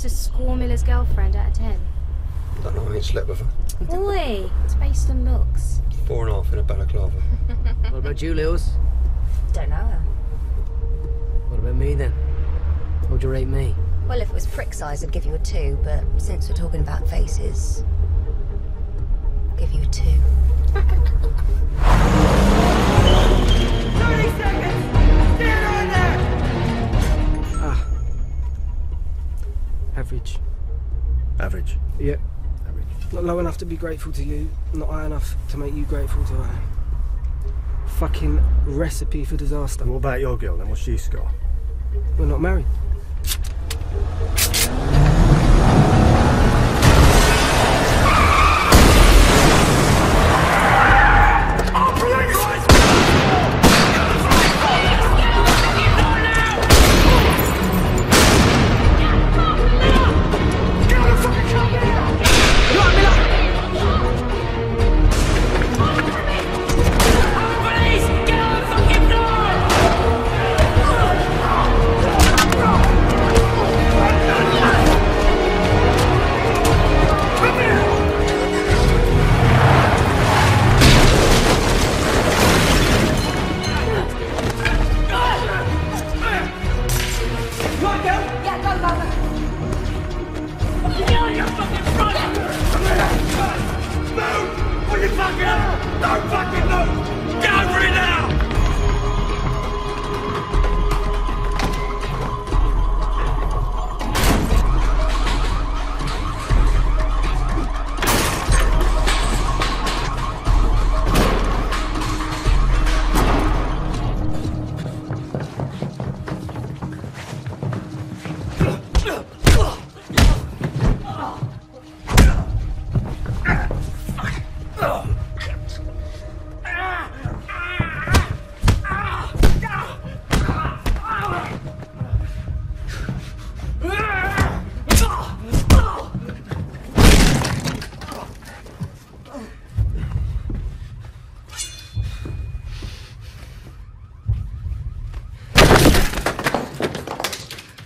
just a score Miller's girlfriend out of 10. Don't know, I ain't slept with her. Boy, it's based on looks. 4.5 in a balaclava. What about you, Lewis? Don't know her. What about me, then? What'd you rate me? Well, if it was prick size, I'd give you a 2, but since we're talking about faces, I'll give you a 2. 30 seconds! Stand on there! Average. Average? Yeah. Average. Not low enough to be grateful to you, not high enough to make you grateful to her. Fucking recipe for disaster. What about your girl, then? What's she got? We're not married.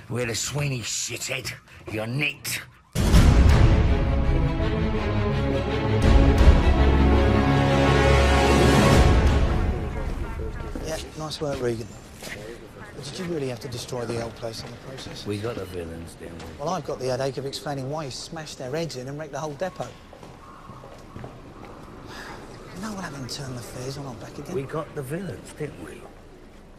We're the Sweeney, shithead. You're nicked. Yeah, nice work, Regan. But did you really have to destroy the old place in the process? We got the villains, didn't we? Well, I've got the headache of explaining why he smashed their heads in and wrecked the whole depot. No one having turned the fares on our back again. We got the villains, didn't we?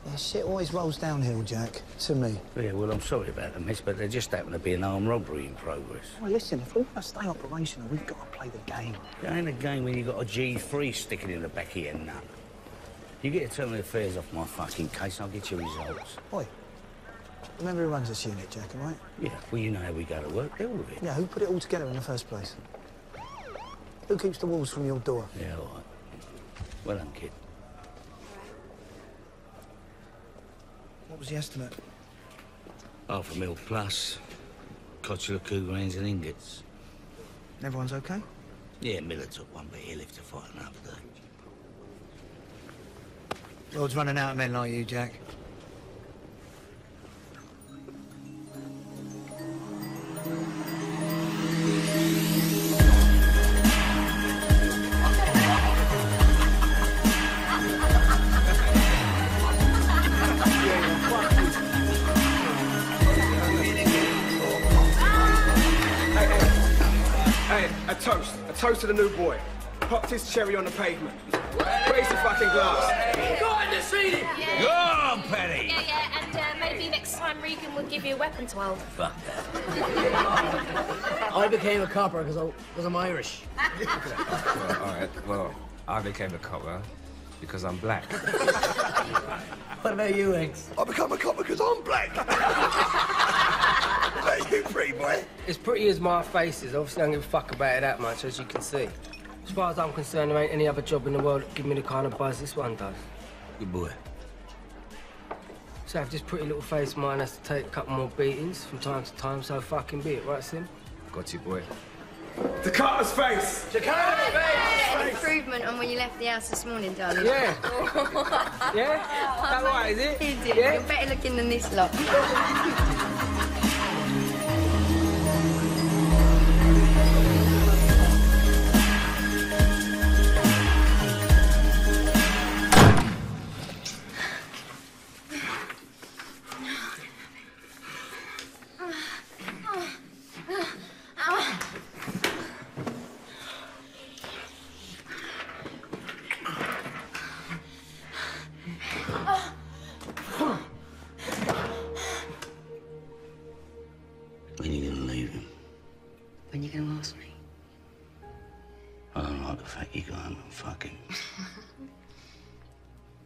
Yeah, shit always rolls downhill, Jack. To me. Yeah, well, I'm sorry about them, miss, but there just happened to be an armed robbery in progress. Well, listen, if we want to stay operational, we've got to play the game. It ain't a game when you got a G3 sticking in the back of your nut. You get to turn the affairs off my fucking case, I'll get you results. Oi, remember who runs this unit, Jack, all right? Yeah, well, you know how we go to work, deal with it. Yeah, who put it all together in the first place? Who keeps the wolves from your door? Yeah, all right. Well done, kid. What was the estimate? £500,000 plus. Cotular coup grains and ingots. Everyone's okay? Yeah, Miller took one, but he'll live to fight another day. Lord's running out of men like you, Jack. Hey, a toast. A toast to the new boy. Popped his cherry on the pavement. Raise the fucking glass. Go on, Nacini! Go on, Penny! Yeah, and maybe next time Regan will give you a weapon to hold. Fuck that. I became a copper because I'm Irish. Well, all right. Well, I became a copper because I'm black. What about you, Eggs? I become a copper because I'm black. What about you, pretty boy? As pretty as my face is, obviously I don't give a fuck about it that much, as you can see. As far as I'm concerned, there ain't any other job in the world that give me the kind of buzz this one does. Good boy. So if this pretty little face of mine has to take a couple more beatings from time to time, so fucking be it, right, Sim? Got you, boy. Dakota's face! Dakota's face! Improvement on when you left the house this morning, darling. Yeah. Yeah? That right, is it? You did. Yeah? You're better looking than this lot.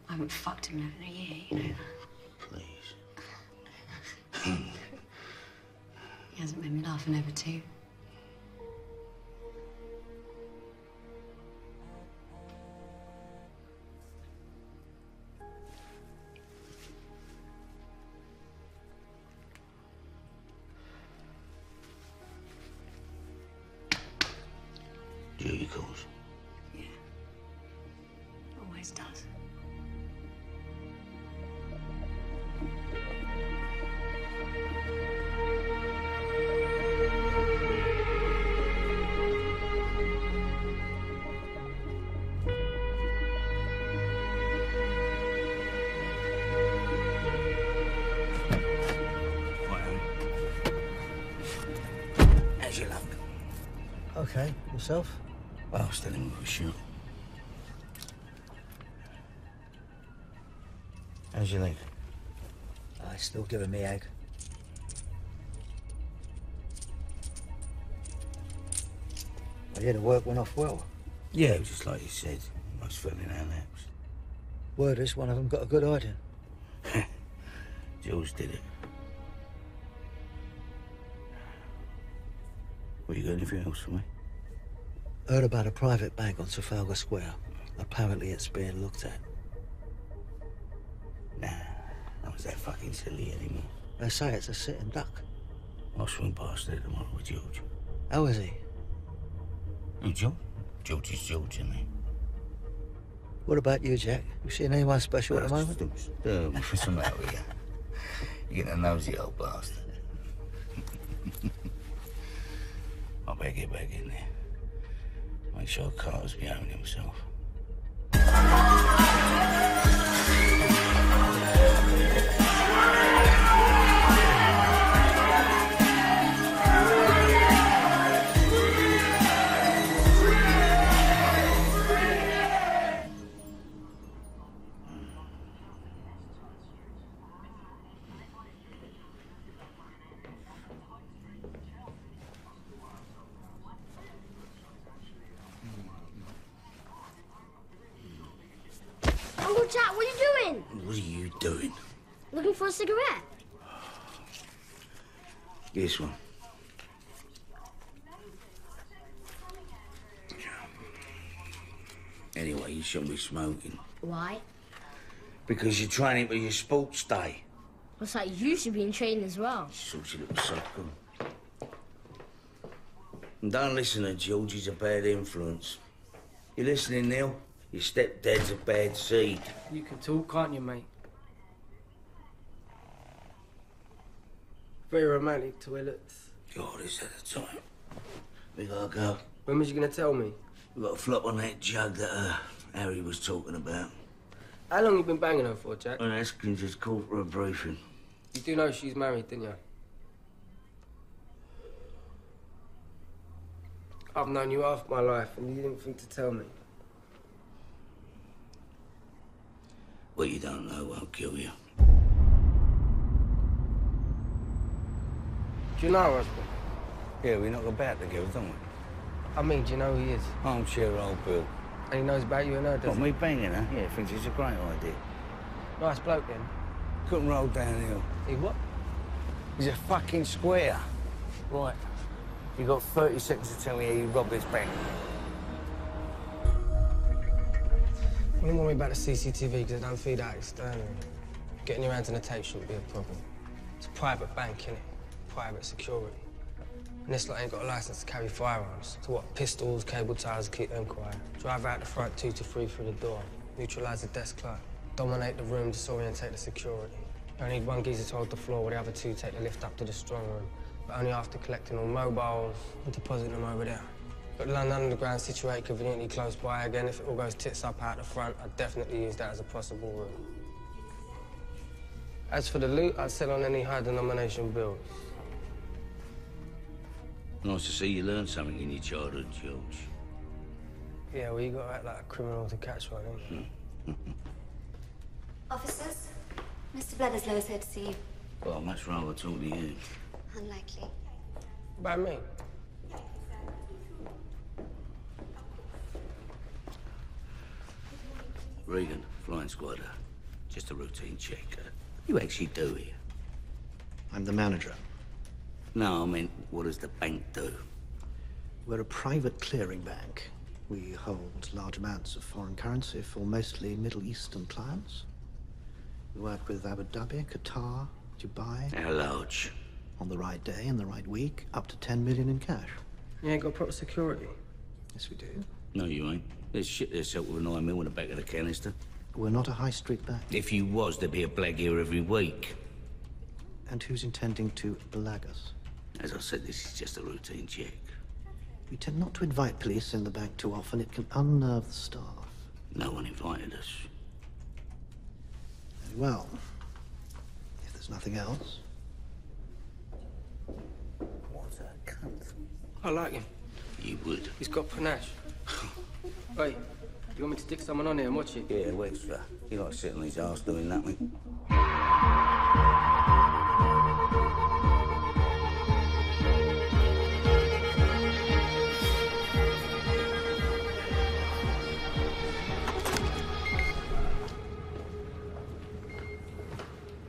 I haven't fucked him in a year, you know that. Please. He hasn't made me laugh in over 2. Julie calls. Yeah. Always does. How's your luck? Okay, yourself? Well, still in with a shoot. How's your leg? It's still giving me egg. I hear the work went off well. Yeah, just like you said. Most fell in our laps. Word is one of them got a good idea. Jules did it. Well, you got anything else for me? Heard about a private bank on Trafalgar Square. Apparently it's being looked at. Nah, not that fucking silly anymore. They say it's a sitting duck. I'll swing past there tomorrow with George. How is he? Who, George? George is George, isn't he? What about you, Jack? You seeing anyone special at the moment? What's the matter with you? You're getting a nosy old bastard. I better get back in there. Make sure Carter's behaving himself. Uncle Jack, what are you doing? What are you doing? Looking for a cigarette? This one. Anyway, you shouldn't be smoking. Why? Because you're training for your sports day. Looks like you should be in training as well. Sorts of little sucker. And don't listen to George, he's a bad influence. You listening, Neil? Your stepdad's a bad seed. You can talk, can't you, mate? Very romantic toilets. God, is that the time? We gotta go. When was you gonna tell me? We got to flop on that jug that Harry was talking about. How long you been banging her for, Jack? And Askins just called for a briefing. You do know she's married, didn't you? I've known you half my life and you didn't think to tell me. What you don't know won't kill you. Do you know her husband? Yeah, we knock about together, don't we? I mean, do you know who he is? Armchair old Bill. And he knows about you and her, What, doesn't me banging her? Yeah, thinks it's a great idea. he? Nice bloke, then. Couldn't roll downhill. He what? He's a fucking square. Right. You got 30 seconds to tell me how you robbed this bank. Don't worry about the CCTV because I don't feed out externally. Getting your hands on the tape shouldn't be a problem. It's a private bank, innit? Private security. And this lot ain't got a license to carry firearms. So what? Pistols, cable ties, keep them quiet. Drive out the front 2 to 3 through the door. Neutralise the desk clerk. Dominate the room, disorientate the security. You only need one geezer to hold the floor while the other 2 take the lift up to the strong room. But only after collecting all mobiles and depositing them over there. Got London Underground situated conveniently close by again. If it all goes tits up out the front, I'd definitely use that as a possible route. As for the loot, I'd sell on any high-denomination bills. Nice to see you learn something in your childhood, George. Yeah, well, you got to act like a criminal to catch one, ain't you? Officers, Mr. Bletherslow's here to see you. Well, I'd much rather talk to you. Unlikely. By me? Regan, flying squadder. Just a routine check. What do you actually do here? I'm the manager. No, I mean, what does the bank do? We're a private clearing bank. We hold large amounts of foreign currency for mostly Middle Eastern clients. We work with Abu Dhabi, Qatar, Dubai. How large? On the right day, in the right week, up to 10 million in cash. You ain't got proper security? Yes, we do. No, you ain't. There's shit there's out with a 9 mil in the back of the canister. We're not a high street bank. If you was, there'd be a blag here every week. And who's intending to belag us? As I said, this is just a routine check. We tend not to invite police in the bank too often. It can unnerve the staff. No one invited us. Very well. If there's nothing else. What a cunt. I like him. You would. He's got panache. Wait, do you want me to stick someone on here and watch it? Yeah, well, extra. He likes sitting on his arse doing nothing.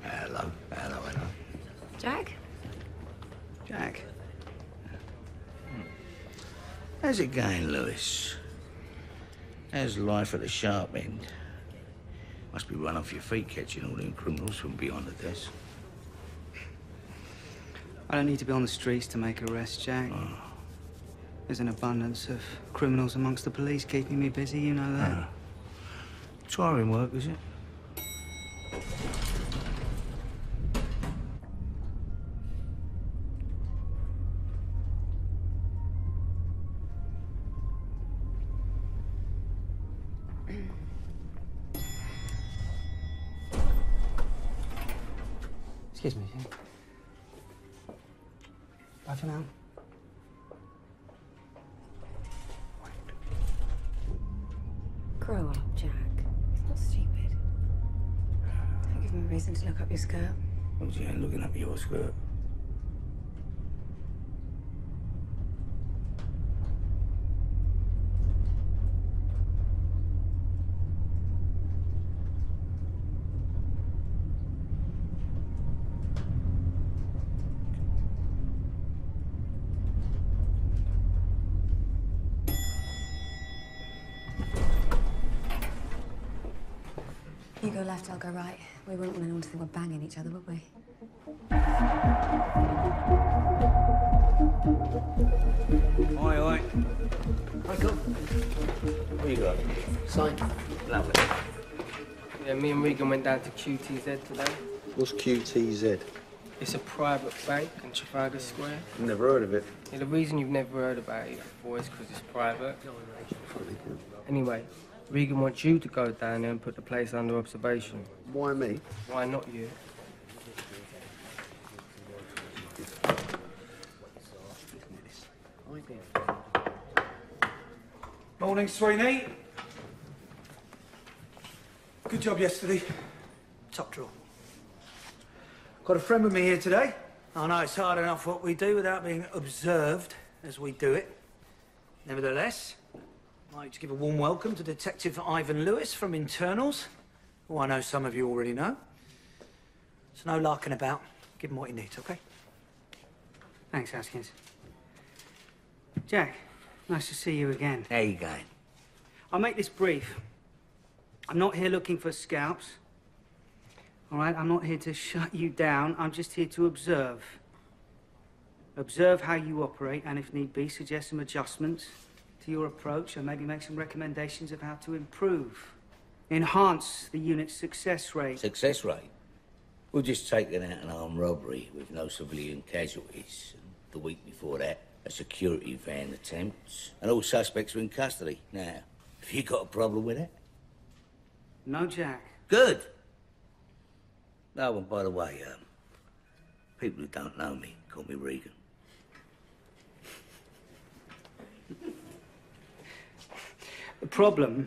Hello. Jack? Jack. How's it going, Lewis? How's life at the sharp end? Must be run off your feet catching all them criminals from behind the desk. I don't need to be on the streets to make arrests, Jack. Oh. There's an abundance of criminals amongst the police keeping me busy, you know that. Tiring work, is it? Excuse me. Bye for now. Grow up, Jack. It's not stupid. Don't give me a reason to look up your skirt. Well, she ain't looking up your skirt. You go left, I'll go right. We wouldn't want anyone to think we're banging each other, would we? Oi. Michael. What you got? Sign. Lovely. Yeah, me and Regan went down to QTZ today. What's QTZ? It's a private bank in Trafalgar Square. Never heard of it. Yeah, the reason you've never heard about it before is because it's private. Anyway, Regan wants you to go down there and put the place under observation. Why me? Why not you? Morning, Sweeney. Good job yesterday. Top drawer. Got a friend with me here today. I know it's hard enough what we do without being observed as we do it. Nevertheless, I'd like to give a warm welcome to Detective Ivan Lewis from Internals, who I know some of you already know. So no larking about. Give him what he needs, OK? Thanks, Haskins. Jack, nice to see you again. How you going? I'll make this brief. I'm not here looking for scalps. All right, I'm not here to shut you down. I'm just here to observe. Observe how you operate, and if need be, suggest some adjustments to your approach, and maybe make some recommendations of how to improve. Enhance the unit's success rate. Success rate? We've just taken out an armed robbery with no civilian casualties. And the week before that, a security van attempt, and all suspects are in custody. Now, have you got a problem with it? No, Jack. Good. Oh, and by the way, people who don't know me call me Regan. The problem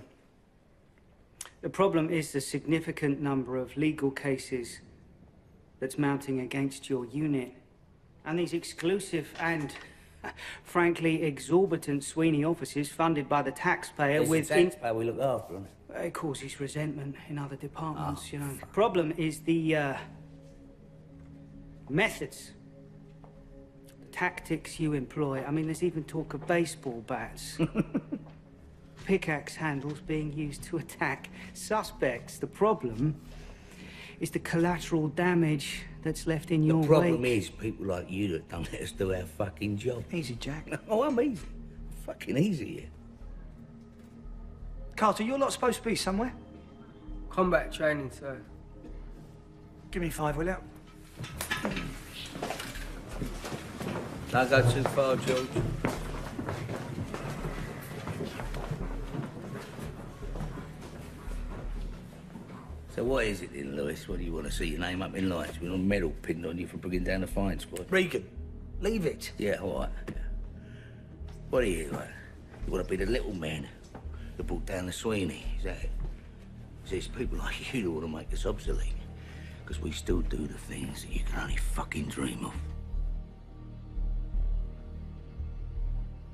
is the significant number of legal cases that's mounting against your unit. And these exclusive and, frankly, exorbitant Sweeney offices funded by the taxpayer It's with... the taxpayer we look after, isn't it? It causes resentment in other departments, you know. The problem is the methods, the tactics you employ. I mean, there's even talk of baseball bats. Pickaxe handles being used to attack suspects. The problem is the collateral damage that's left in your wake. The problem is people like you that don't let us do our fucking job. Easy, Jack. Oh, I'm easy. Fucking easy, yeah. Carter, you're not supposed to be somewhere. Combat training, sir. Give me 5, will you? Don't go too far, George. So what is it then, Lewis? What do you want to see your name up in lights with a medal pinned on you for bringing down the fine squad? Regan, leave it. Yeah, all right. Yeah. What are you, like? You want to be the little man that brought down the Sweeney, is that it? It's people like you that want to make us obsolete. Because we still do the things that you can only fucking dream of.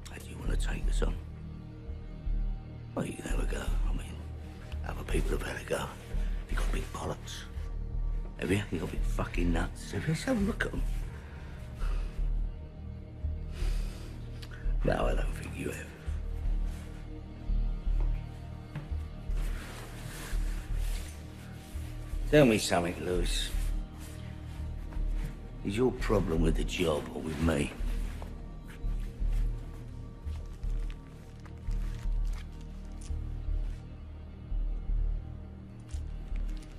How do you want to take us on? Well, you can have a go. I mean, other people have had a go. You got big bollocks. Have you? You got big fucking nuts. Have you? So look at them. No, I don't think you have. Tell me something, Lewis. Is your problem with the job or with me?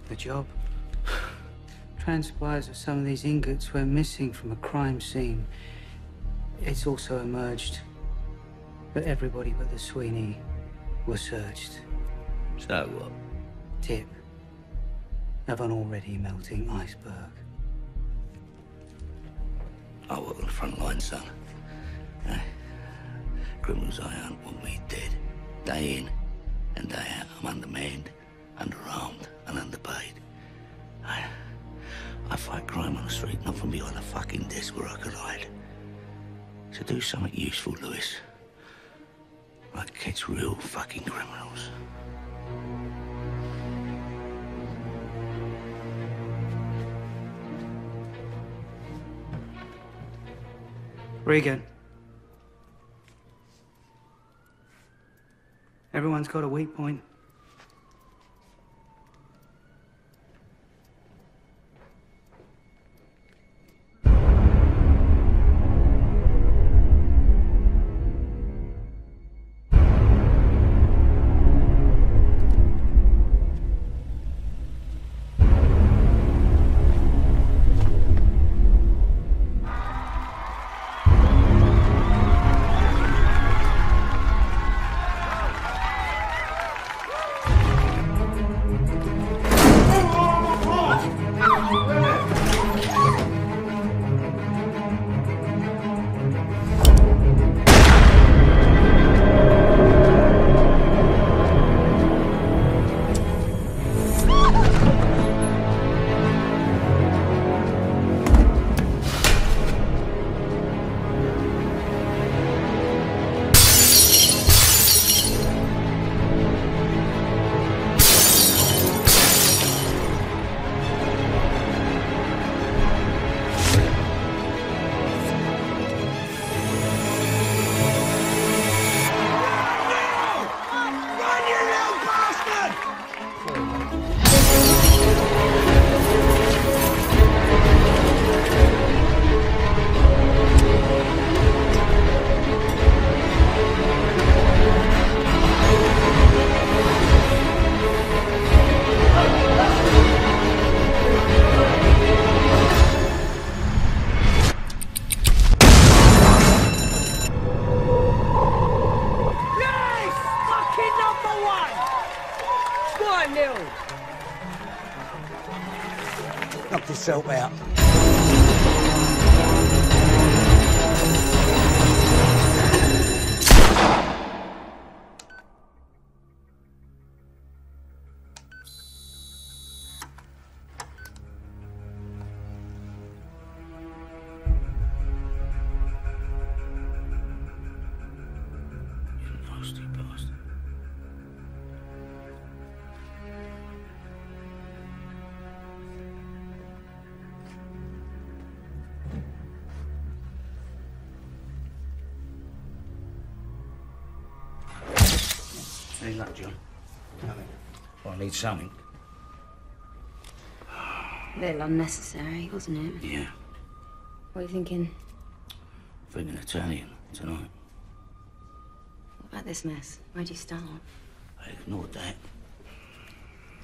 The job. Transpires that some of these ingots were missing from a crime scene. It's also emerged that everybody but the Sweeney was searched. So what? Tip of an already melting iceberg. I work on the front line, son. Criminals I hunt want me dead. Day in and day out, I'm undermanned, underarmed, and underpaid. I fight crime on the street, not from behind a fucking desk where I could hide. So do something useful, Lewis. Like catch real fucking criminals. Regan. Everyone's got a weak point. Knock yourself out. Any luck, John? Nothing. Well, I need something. A little unnecessary, wasn't it? Yeah. What are you thinking? Thinking Italian tonight. What about this mess? Where'd you start? I ignored that.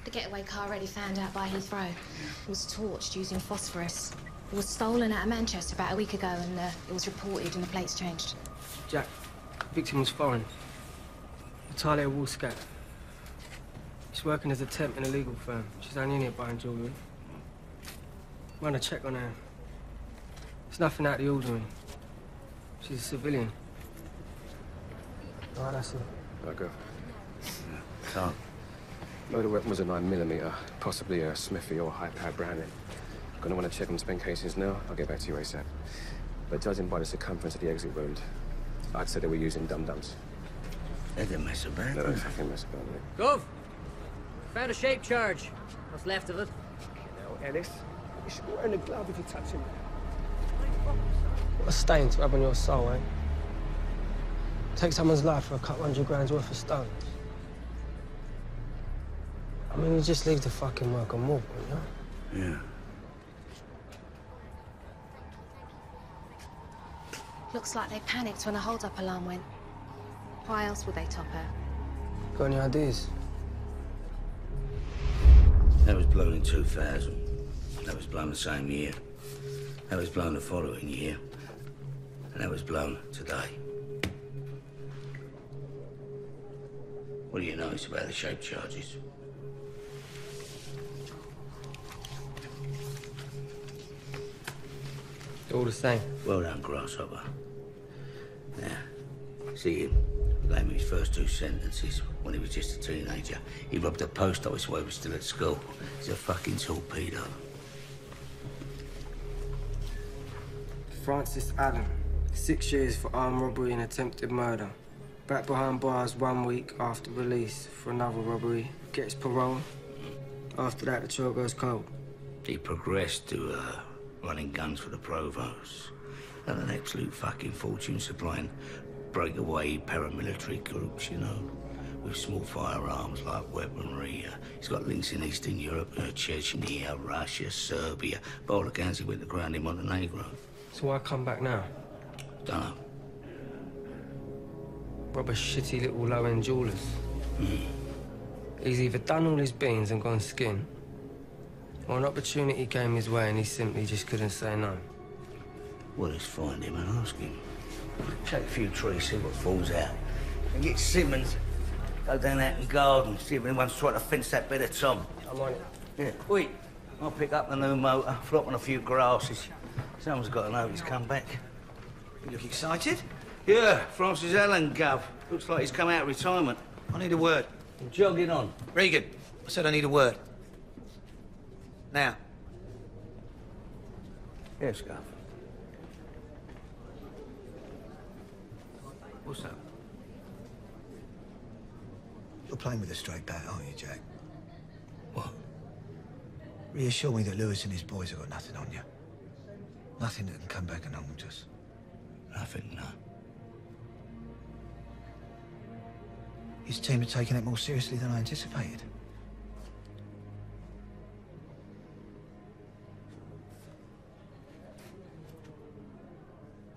The getaway car already found out by Heathrow. It was torched using phosphorus. It was stolen out of Manchester about a week ago, and it was reported and the plates changed. Jack, the victim was foreign. Natalia Wolskat. She's working as a temp in a legal firm. She's only in here buying jewellery. Run a check on her. There's nothing out of the ordinary. She's a civilian. All right, that's it. Right, go. Can't. Load of weapon was a 9mm, possibly a Smithy or high-powered Browning. Gonna want to check on spent casings now. I'll get back to you ASAP. But judging by the circumference of the exit wound, I'd say they were using dum-dums. They didn't mess about. No, they fucking mess about, mate. Gov! Found a shape charge. What's left of it? No, Ellis. You should be wearing a glove if you touch him. What a stain to have on your soul, eh? Take someone's life for a couple $100 worth of stones. I mean, you just leave the fucking work on more, you know? Yeah. Looks like they panicked when the hold-up alarm went. Why else would they top her? Got any ideas? That was blown in 2000. That was blown the same year. That was blown the following year. And that was blown today. What do you notice about the shape charges? All the same. Well done, Grasshopper. Now, see him? Gave him his first 2 sentences when he was just a teenager. He robbed a post office while he was still at school. He's a fucking torpedo. Francis Allen, 6 years for armed robbery and attempted murder. Back behind bars 1 week after release for another robbery. Gets parole. After that, the trial goes cold. He progressed to running guns for the provost. And an absolute fucking fortune supplying breakaway paramilitary groups, you know, with small firearms like weaponry. He's got links in Eastern Europe, Chechnya, Russia, Serbia. By all accounts, he went to ground in Montenegro. So why come back now? Dunno. Rob a shitty little low-end jewellers. He's either done all his beans and gone skin, or an opportunity came his way and he simply just couldn't say no. Well, let's find him and ask him. Take a few trees, see what falls out. And get Simmons, go down out in the garden, see if anyone's trying to fence that bit of Tom. I'm on it. Yeah. Wait, I'll pick up the new motor, flop on a few grasses. Someone's got to know he's come back. You look excited? Yeah, Francis Allen, Gov. Looks like he's come out of retirement. I need a word. I'm jogging on. Regan, I said I need a word. Now. Yes, Gov. What's that? You're playing with a straight bat, aren't you, Jack? What? Reassure me that Lewis and his boys have got nothing on you. Nothing that can come back and haunt us. Nothing, no. His team are taking it more seriously than I anticipated.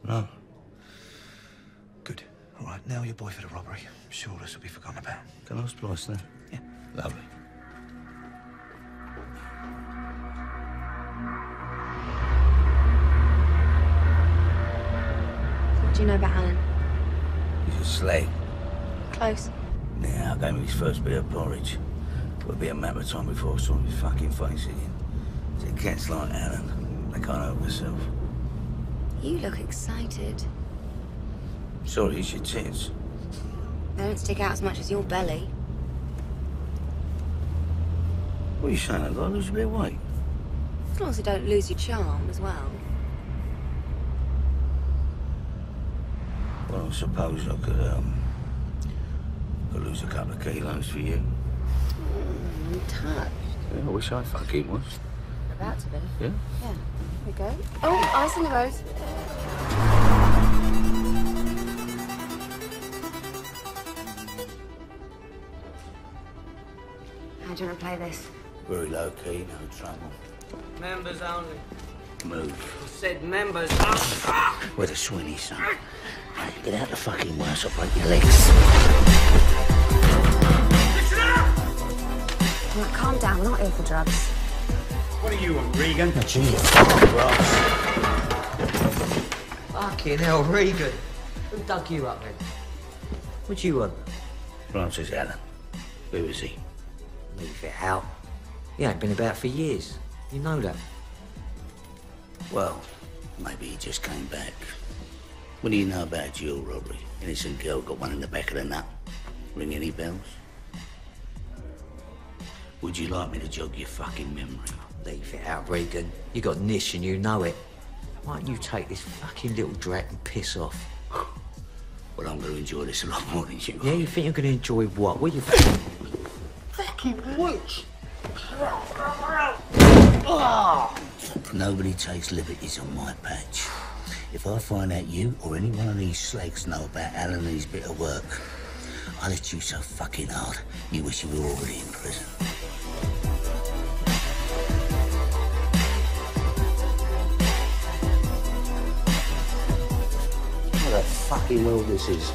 No. Good. All right, now your boy for the robbery. I'm sure this will be forgotten about. Can I splice that? Yeah. Lovely. What do you know about Alan? He's a slag. Close. Yeah, I gave him his first bit of porridge. Would be a matter of time before I saw his fucking face again. See, cats like Alan, they can't help themselves. You look excited. Sorry, it's your tits. They don't stick out as much as your belly. What are you saying? I've got to lose a bit of weight? As long as you don't lose your charm as well. Well, I suppose I could lose a couple of kilos for you. I'm touched. Yeah, I wish I fucking was. About to be. Yeah? Yeah. Here we go. Oh, ice in the rose. do you want to play this? Very low key, no trouble. Members only. Move. I said members only. Where the Sweeney, son? Hey, get out the fucking way, so I'll break your legs. All right, calm down. We're not here for drugs. What are you on, Regan? A genius. Fucking hell, Regan. Who dug you up then? What you want? Francis Allen. Who is he? Leave it out. He ain't been about for years. You know that. Well, maybe he just came back. What do you know about a jewel robbery? Innocent girl got one in the back of the nut. Ring any bells? Would you like me to jog your fucking memory? Leave it out, Regan. You got Nish and you know it. Why don't you take this fucking little drat and piss off? Well, I'm going to enjoy this a lot more than you. Yeah, you think you're going to enjoy what? What you fucking witch? Nobody takes liberties on my patch. If I find out you or any one of these slags know about Alan and his bit of work, I'll hit you so fucking hard, you wish you were already in prison. What the fucking world this is?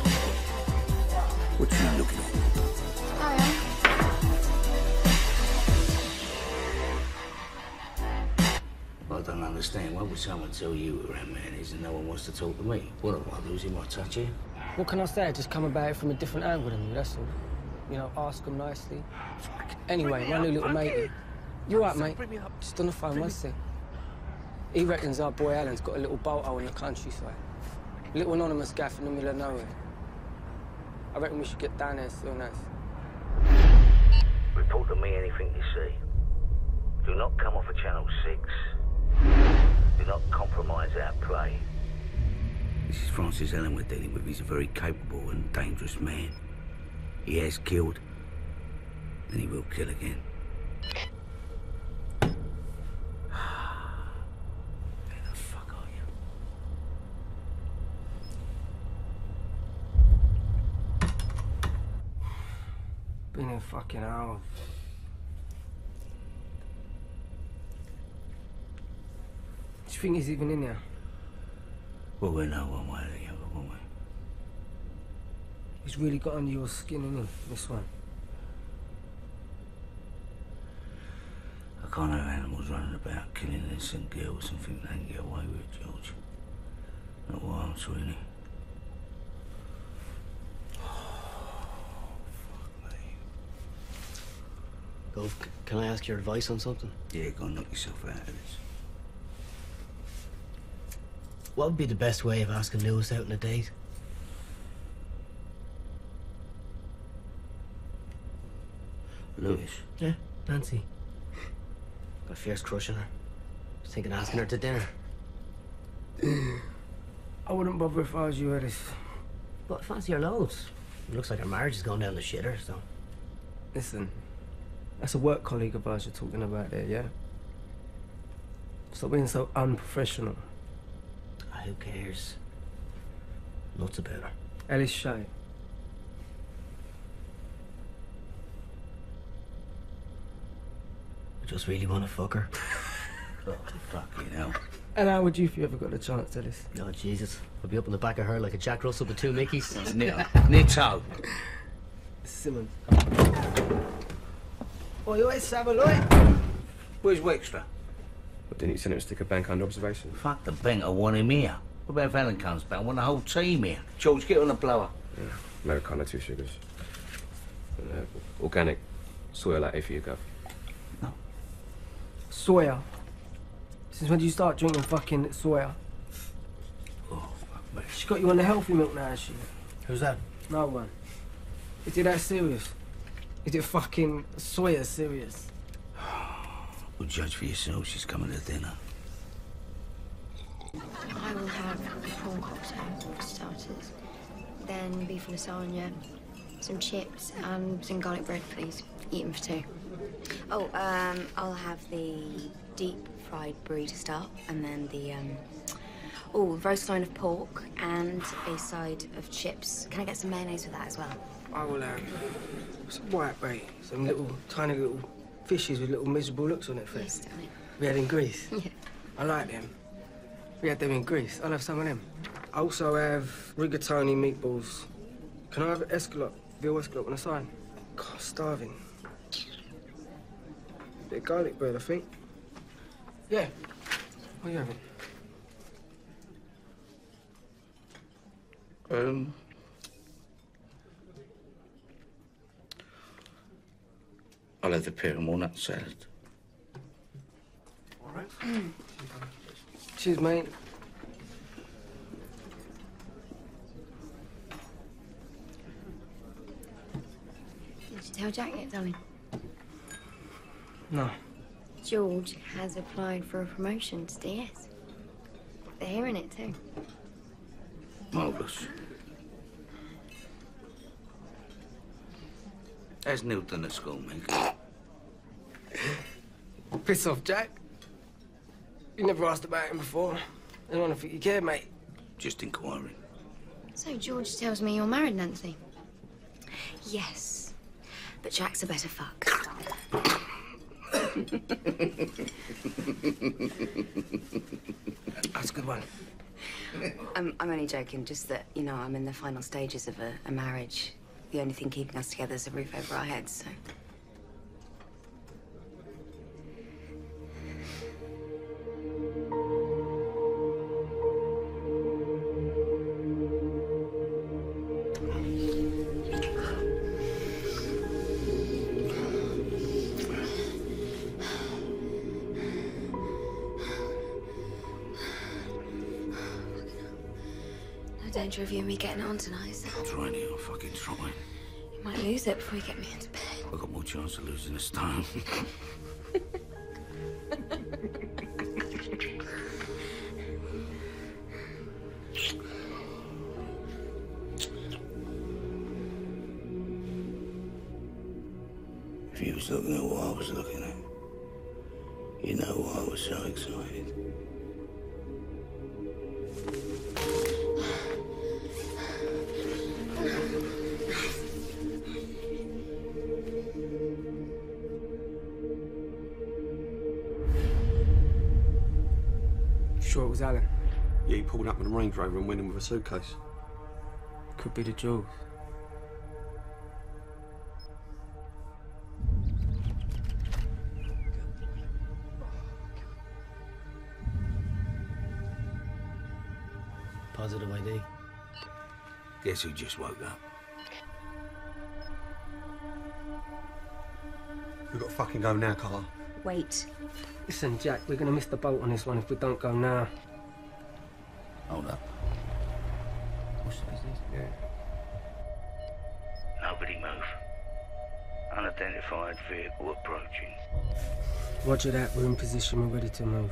What you looking at? I don't understand. Why would someone tell you who Ram Man is and no one wants to talk to me? What, am I losing my touch here? What can I say? Just come about it from a different angle than you, that's all. You know, ask them nicely. Anyway, my new little mate. You all right, mate? Just on the phone, one sec. He reckons our boy Alan's got a little bolt hole in the countryside. A little anonymous gaff in the middle of nowhere. I reckon we should get down there soon as. Report to me anything you see. Do not come off of Channel 6. Do not compromise our play. This is Francis Allen we're dealing with. He's a very capable and dangerous man. He has killed, and he will kill again. Where the fuck are you? Been in fucking hours. Do you think he's even in there? Well, we know one way or the other, won't we? He's really got under your skin, isn't he, this one? I can't have animals running about killing innocent girls and think they can get away with it, George. Not while I'm Sweeney. Gov, can I ask your advice on something? Yeah, go and knock yourself out of this. What would be the best way of asking Lewis out on a date? Lewis? Yeah, Nancy. Got a fierce crush on her. Was thinking of asking her to dinner. I wouldn't bother if I was you, Ellis. But I fancy her loads. It looks like her marriage is going down the shitter, so... Listen, that's a work colleague of ours you're talking about there, yeah? Stop being so unprofessional. Who cares? Nuts about her. Ellis Shay. I just really want to fuck her. Oh, fucking hell. And how would you if you ever got the chance, Ellis? Oh, Jesus. I'll be up on the back of her like a Jack Russell with two Mickeys. Nitto. Simmons. Oh, you always have a look. Where's Wexler? But didn't you send him to stick a bank under observation? Fuck the bank, I want him here. What about if Alan comes back? I want the whole team here. George, get on the blower. Yeah, Americano, 2 sugars. And, organic. Soil latte for you, Gov. No. Soya. Since when did you start drinking fucking soya? Oh, fuck me. She got you on the healthy milk now, has she? Who's that? No one. Is it that serious? Is it fucking soya serious? Well, judge for yourself. She's coming to dinner. I will have a prawn cocktail for starters. Then beef lasagna, some chips, and some garlic bread, please. Eat them for 2. Oh, I'll have the deep fried brie to start, and then the, roast loin of pork, and a side of chips. Can I get some mayonnaise with that as well? I will have some white bait, some little, tiny little Fishes with little miserable looks on their face. Yes, darling. We had in Greece. Yeah. I like them. We had them in Greece. I'll have some of them. I also have rigatoni meatballs. Can I have escalope? Veal escalope on the side? God, I'm starving. Bit of garlic bread, I think. Yeah. What are you having? I'll have the pear and walnut salad. All right. Cheers, mate. Did you tell Jack yet, darling? No. George has applied for a promotion to DS. They're hearing it too. Marvellous. How's Neil done at school, Meg? Piss off, Jack. You never asked about him before. I don't think you cared, mate. Just inquiring. So George tells me you're married, Nancy. Yes, but Jack's a better fuck. That's a good one. I'm only joking, just that, you know, I'm in the final stages of a marriage. The only thing keeping us together is a roof over our heads, so... No danger of you and me getting it on tonight, is there? I'll try it, I'll fucking try. You might lose it before you get me into bed. I've got more chance of losing a stone. If you was looking at what I was looking at, you know why I was so excited. Sure it was Alan. Yeah, he pulled up in a Range Rover and went in with a suitcase. Could be the jewels. Positive ID. Guess who just woke up? We've got to fucking go now, Carla. Wait. Listen, Jack, we're gonna miss the boat on this one if we don't go now. Hold up. What's this? Yeah. Nobody move. Unidentified vehicle approaching. Roger that, we're in position, we're ready to move.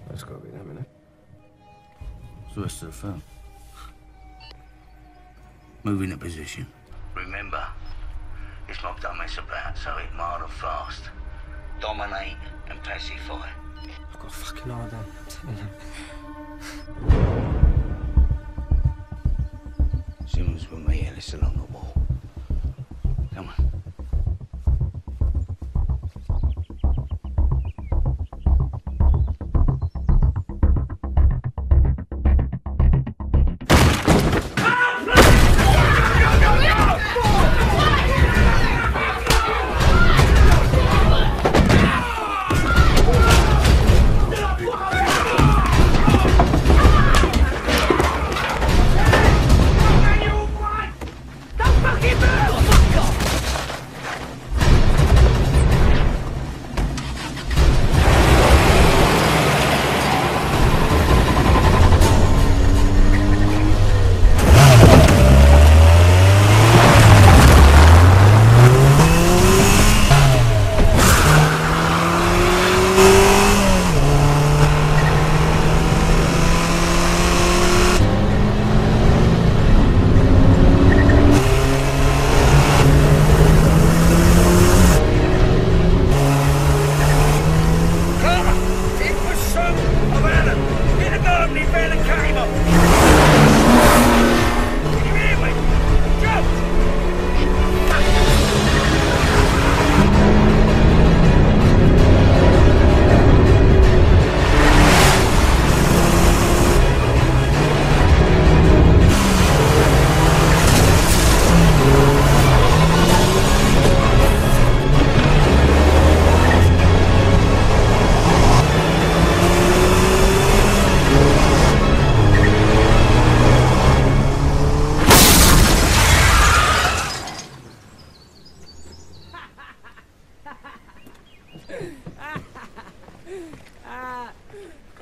That's gotta be them, innit? It's the rest of the film. Move into position. Remember, this mob don't mess about, so hit hard and fast. Dominate and pacify. I've got a fucking hard on. Simmons with me, Ellis along the wall. Come on.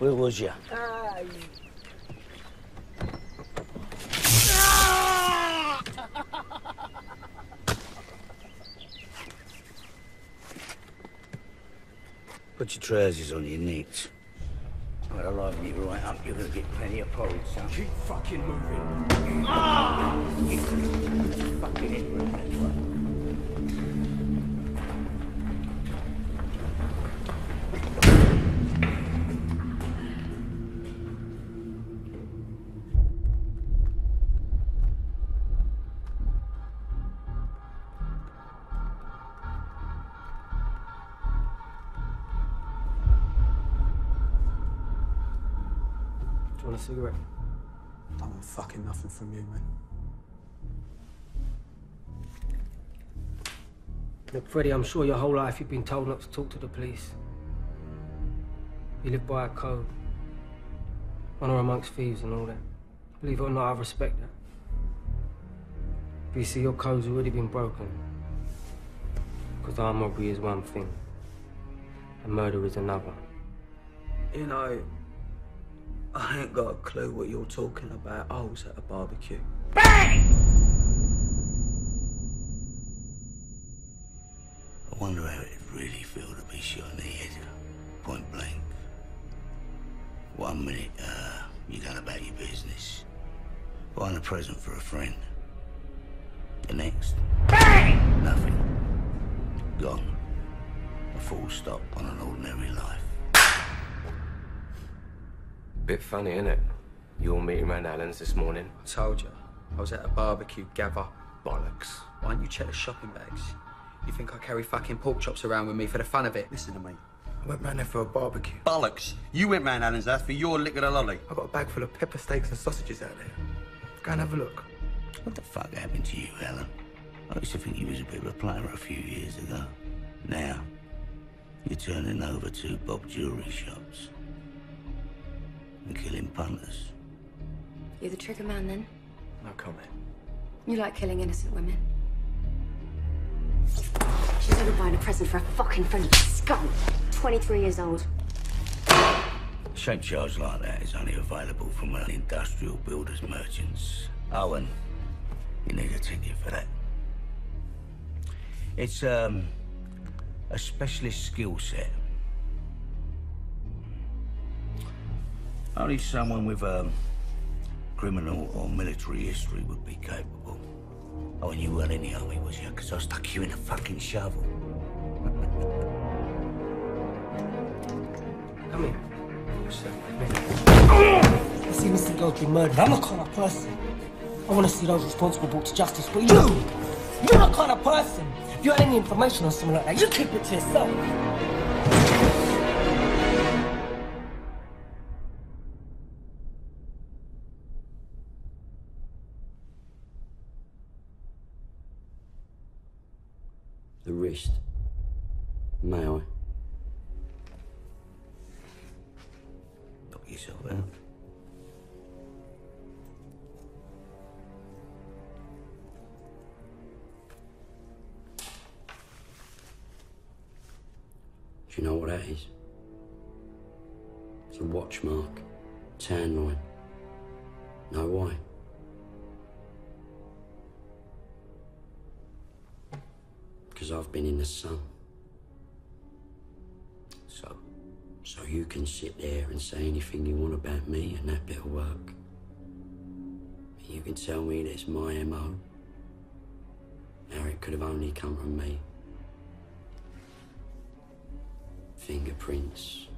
Where was you? Put your trousers on your necks. I'll liven you right up. You're gonna get plenty of porridge, son. Keep fucking moving. Ah! Get fucking head round that way. Do you want a cigarette? I want fucking nothing from you, man. Look, Freddie, I'm sure your whole life you've been told not to talk to the police. You live by a code. Honor amongst thieves and all that. Believe it or not, I respect that. But you see, your code's already been broken. Because armed robbery is one thing, and murder is another. You know, I ain't got a clue what you're talking about. I was at a barbecue. I wonder how it'd really feel to be shot in the head, point blank. 1 minute, you're going about your business, buying a present for a friend. The next, bang! Nothing. Gone. A full stop on an ordinary life. Bit funny, innit? You all meeting around Alan's this morning. I told you. I was at a barbecue, Gather. Bollocks. Why don't you check the shopping bags? You think I carry fucking pork chops around with me for the fun of it? Listen to me. I went round there for a barbecue. Bollocks. You went round Alan's house for your lick of the lolly. I got a bag full of pepper steaks and sausages out there. Go and have a look. What the fuck happened to you, Alan? I used to think you was a bit of a player a few years ago. Now, you're turning over to Bob jewelry shops and killing punters. You're the trigger man, then? No comment. You like killing innocent women? She's only buying a present for a fucking friend, you scum! 23 years old. A shape charge like that is only available from an industrial builders merchants. Owen, you need a ticket for that. It's, a specialist skill set. Only someone with a criminal or military history would be capable. Oh, and you weren't in the army, was you? Because I stuck you in a fucking shovel. Come here. You see Mr. Gold's been murdered. I'm the kind of person. I want to see those responsible brought to justice, but you're the kind of person. If you had any information on something like that, you keep it to yourself. The wrist. May I? Knock yourself out. Do you know what that is? It's a watch mark. Tan line. Know why? Because I've been in the sun. So you can sit there and say anything you want about me and that bit of work. You can tell me that it's my MO. Now it could have only come from me. Fingerprints,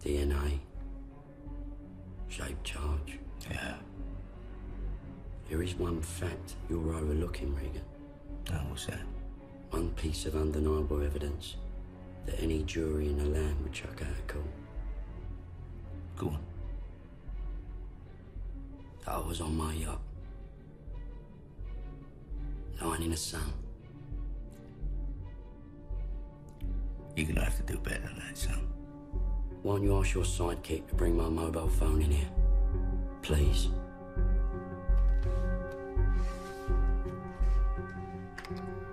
DNA, shape charge. Yeah. There is one fact you're overlooking, Regan. Oh, what's that? One piece of undeniable evidence that any jury in the land would chuck out a call. Go on. That I was on my yacht, lying in the sun. You're gonna have to do better than that, son. Why don't you ask your sidekick to bring my mobile phone in here? Please.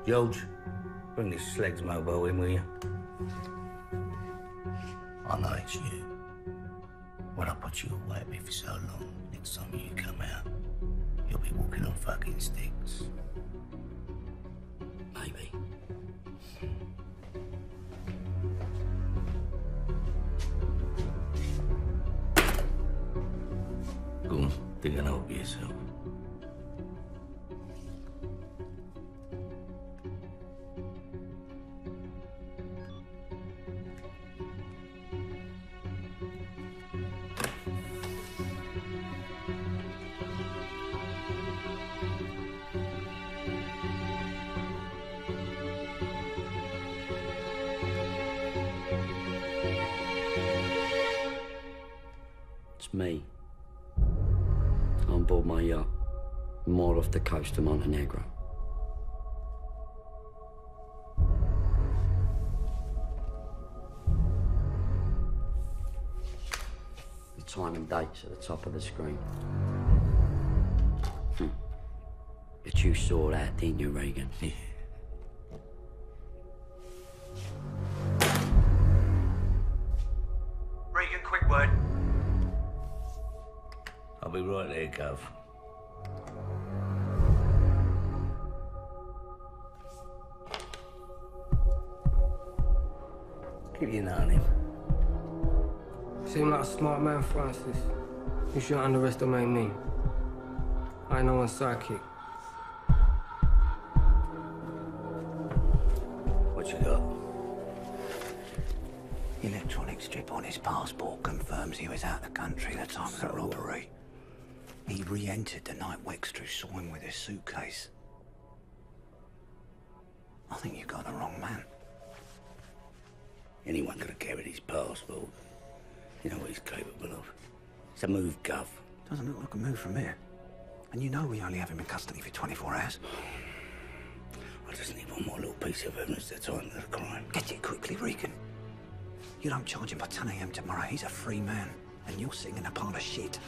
George, bring this Sleg's mobile in, will you? I know it's you. When I put you away at me for so long, next time you come out, you'll be walking on fucking sticks. Maybe. Go on, think an hope of yourself. It's me. On board my yacht, moored off the coast of Montenegro. The time and date's at the top of the screen. But you saw that, didn't you, Regan? Yeah. Regan, quick word. I'll be right there, Gov. Keep your eye on him. Seem like a smart man, Francis. You shouldn't underestimate me. I ain't no one's sidekick. What you got? Electronic strip on his passport confirms he was out of the country at the time of the robbery. He re-entered the night Wexter saw him with his suitcase. I think you got the wrong man. Anyone could have carried his passport. You know what he's capable of. It's a move, Gov. Doesn't look like a move from here. And you know we only have him in custody for 24 hours. I just need one more little piece of evidence at the time of the crime. Get it quickly, Regan. You don't charge him by 10 a.m. tomorrow. He's a free man. And you're sitting in a pile of shit.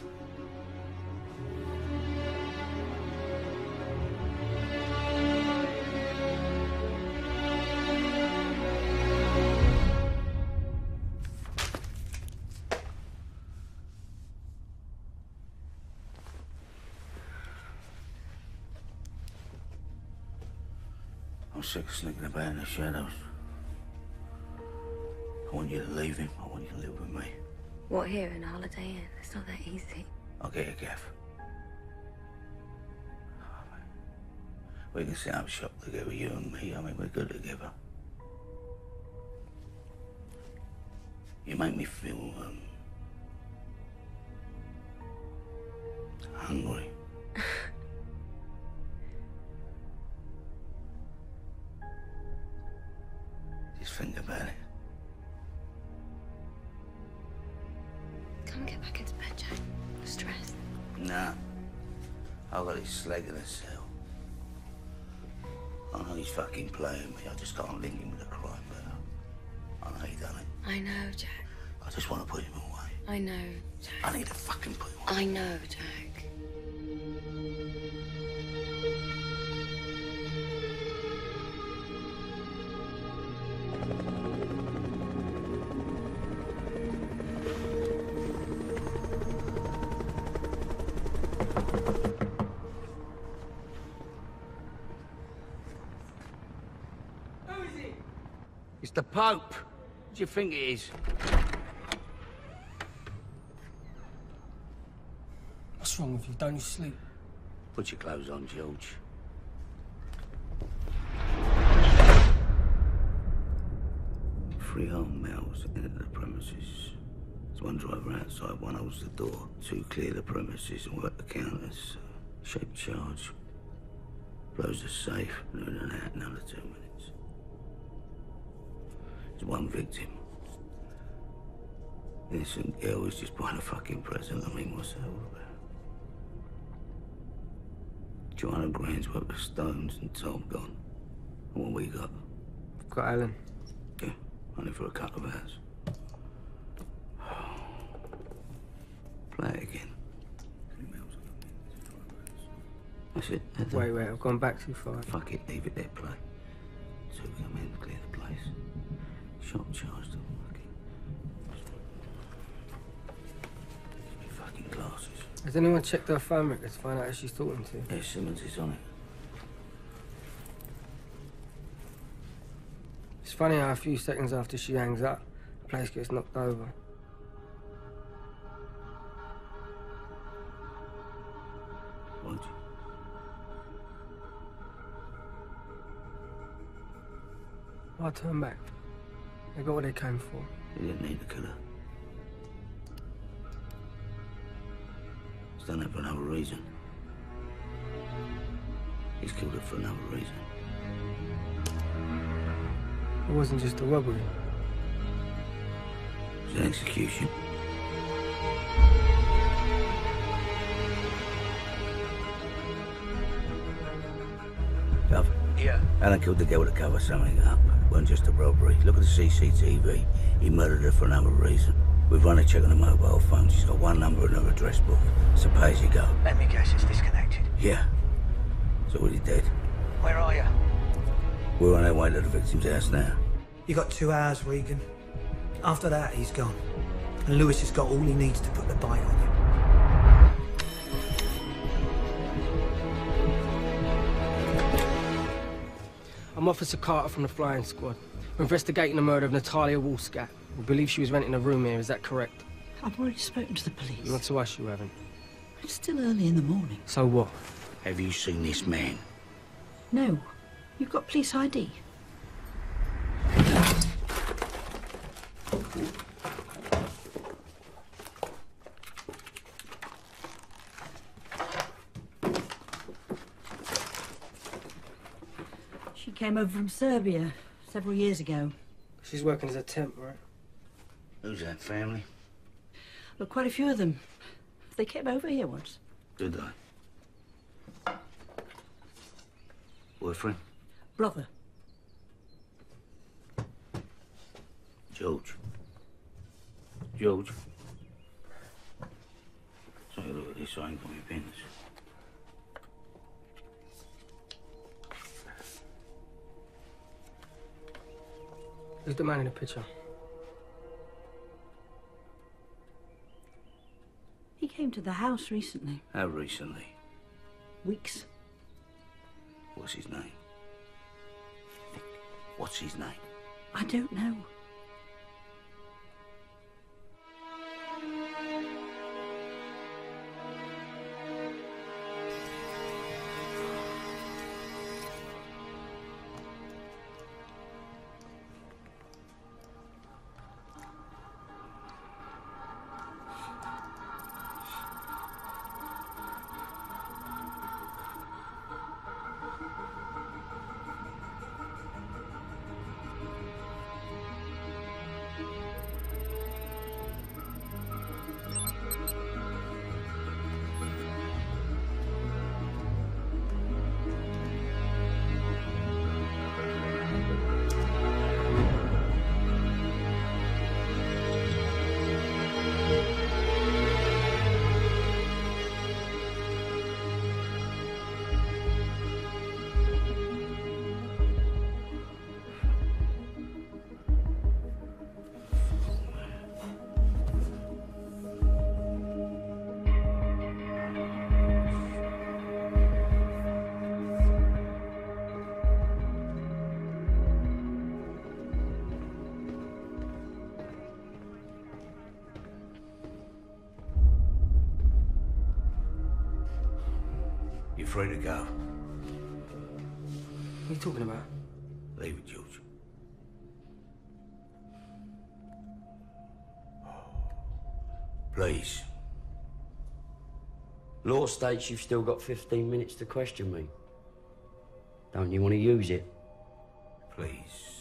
I'm sick of sneaking about in the shadows. I want you to leave him. I want you to live with me. What, here in Holiday Inn? It's not that easy. I'll get you, Gav. We can set up shop together, you and me. I mean, we're good together. You make me feel, hungry. Just think about it. Come get back into bed, Jack. I'm stressed. Nah. I've got his slag in the cell. I know he's fucking playing me. I just can't link him with the crime, but I know he done it. I know, Jack. I just want to put him away. I know, Jack. I need to fucking put him away. I know, Jack. It's the Pope. What do you think it is? What's wrong with you? Don't you sleep? Put your clothes on, George. Three armed males entered the premises. There's one driver outside, one holds the door. Two clear the premises and work the counters. Shape charge. Blows the safe, and in and out in under 2 minutes. There's one victim. Innocent girl who's just buying a fucking present. I mean, what's that all about? 200 grand's worth of stones and Tom gone. And what we got? Got Alan. Yeah, only for a couple of hours. Play it again. That's it. That's Wait, I've gone back too far. Fuck it, leave it there, play. Two come in, clear the place. Shot charged them, fucking. Has anyone checked her phone records to find out who she's talking to? Yeah, Simmons is on it. It's funny how a few seconds after she hangs up, the place gets knocked over. Won't you? Why turn back? They got what they came for. They didn't need to kill her. He's done it for another reason. He's killed her for another reason. It wasn't just a robbery. It was an execution. Gov. Yeah. Alan killed the girl to cover something up. It wasn't just a robbery. Look at the CCTV. He murdered her for another reason. We've run a check on the mobile phone. She's got one number in her address book. So pay as you go. Let me guess, it's disconnected. Yeah. So was he dead? Where are you? We're on our way to the victim's house now. You got 2 hours, Regan. After that, he's gone. And Lewis has got all he needs to put the bite on you. I'm Officer Carter from the Flying Squad. We're investigating the murder of Natalia Walscat. We believe she was renting a room here, is that correct? I've already spoken to the police. Not to us, you haven't. It's still early in the morning. So what? Have you seen this man? No. You've got police ID. She came over from Serbia several years ago. She's working as a temp, right? Who's that, family? Look, quite a few of them. They came over here once. Did they? Boyfriend? Brother. George. George. Take a look at this, I ain't got my pins. Who's the man in the picture? He came to the house recently. How recently? Weeks. What's his name? What's his name? I don't know. You free to go? What are you talking about? Leave it, George. Please. Law states you've still got 15 minutes to question me. Don't you want to use it? Please.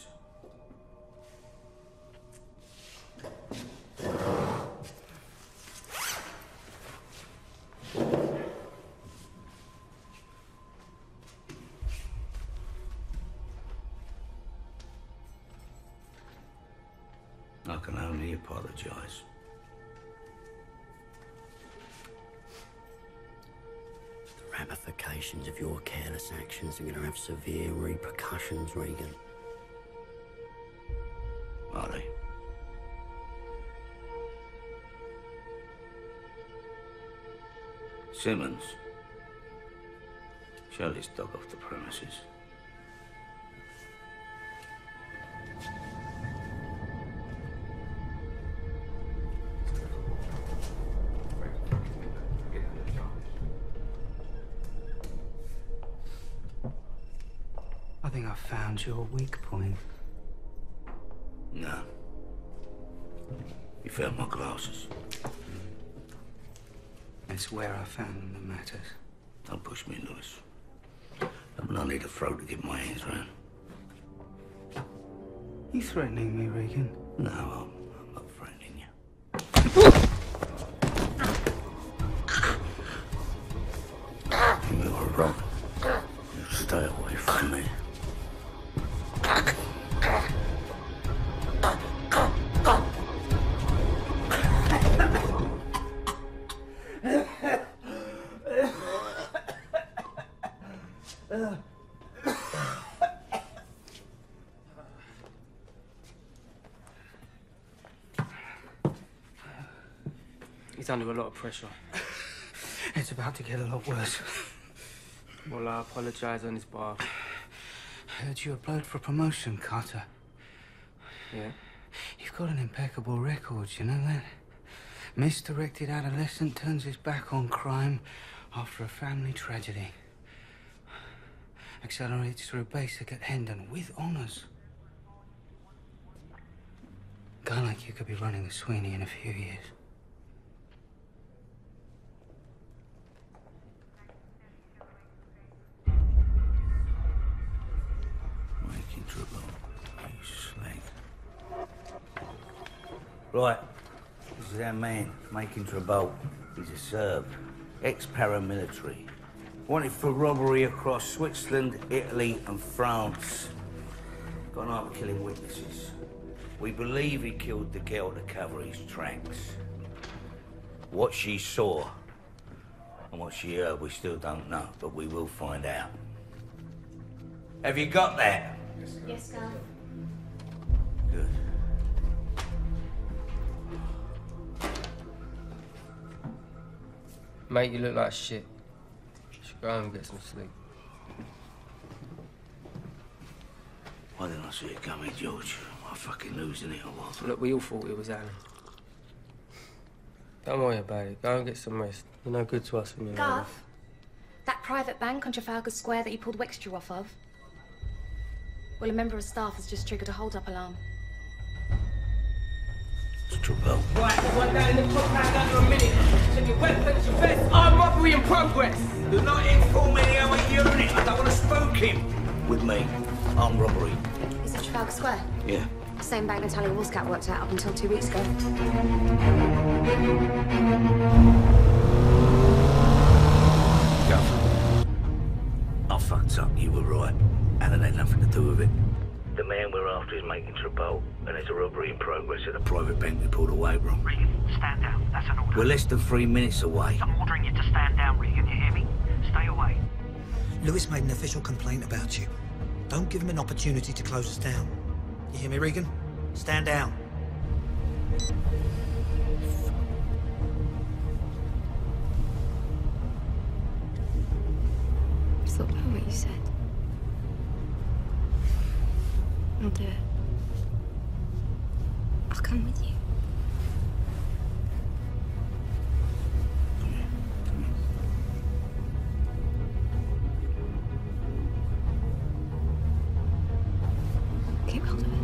I can only apologise. The ramifications of your careless actions are going to have severe repercussions, Regan. Are they? Simmons. Show this dog off the premises. I think I found your weak point. No. You found my glasses. It's where I found them that matters. Don't push me, Lewis. I need a throat to get my hands round. You threatening me, Regan? No, I'm not threatening you. You were wrong. You stay away from me. He's under a lot of pressure. It's about to get a lot worse. Well, I apologise on his behalf. I heard you applied for promotion, Carter. Yeah? You've got an impeccable record, you know that? Misdirected adolescent turns his back on crime after a family tragedy. Accelerates through basic at Hendon with honours. A guy like you could be running the Sweeney in a few years. Making trouble, you slag. Right, this is our man, making trouble. He's a Serb, ex-paramilitary. Wanted for robbery across Switzerland, Italy and France. Got an eye for killing witnesses. We believe he killed the girl to cover his tracks. What she saw and what she heard, we still don't know, but we will find out. Have you got that? Yes, Garth. Good. Mate, you look like shit. You should go home and get some sleep. Why didn't I see it coming, George? I'm fucking losing it a lot. Look, we all thought it was Alan. Don't worry about it. Go and get some rest. You're no good to us when you're Garth, that private bank on Trafalgar Square that you pulled Wexter off of. Well, a member of staff has just triggered a hold-up alarm. It's trouble. Right, one down in the compound under a minute. Check your weapons, your vest, armed robbery in progress. Do not inform any other unit. I don't want to spook him. With me, armed robbery. Is it Trafalgar Square? Yeah. Same bank Natalia Woolscat worked out up until 2 weeks ago. Guff. I fucked up. You were right. Alan had nothing to do with it. The man we're after is making trouble, and there's a robbery in progress at a private bank we pulled away from. Regan, stand down. That's an order. We're less than 3 minutes away. I'm ordering you to stand down, Regan. You hear me? Stay away. Lewis made an official complaint about you. Don't give him an opportunity to close us down. You hear me, Regan? Stand down. Just thought about what you said. I'll do it. I'll come with you. Keep hold of it.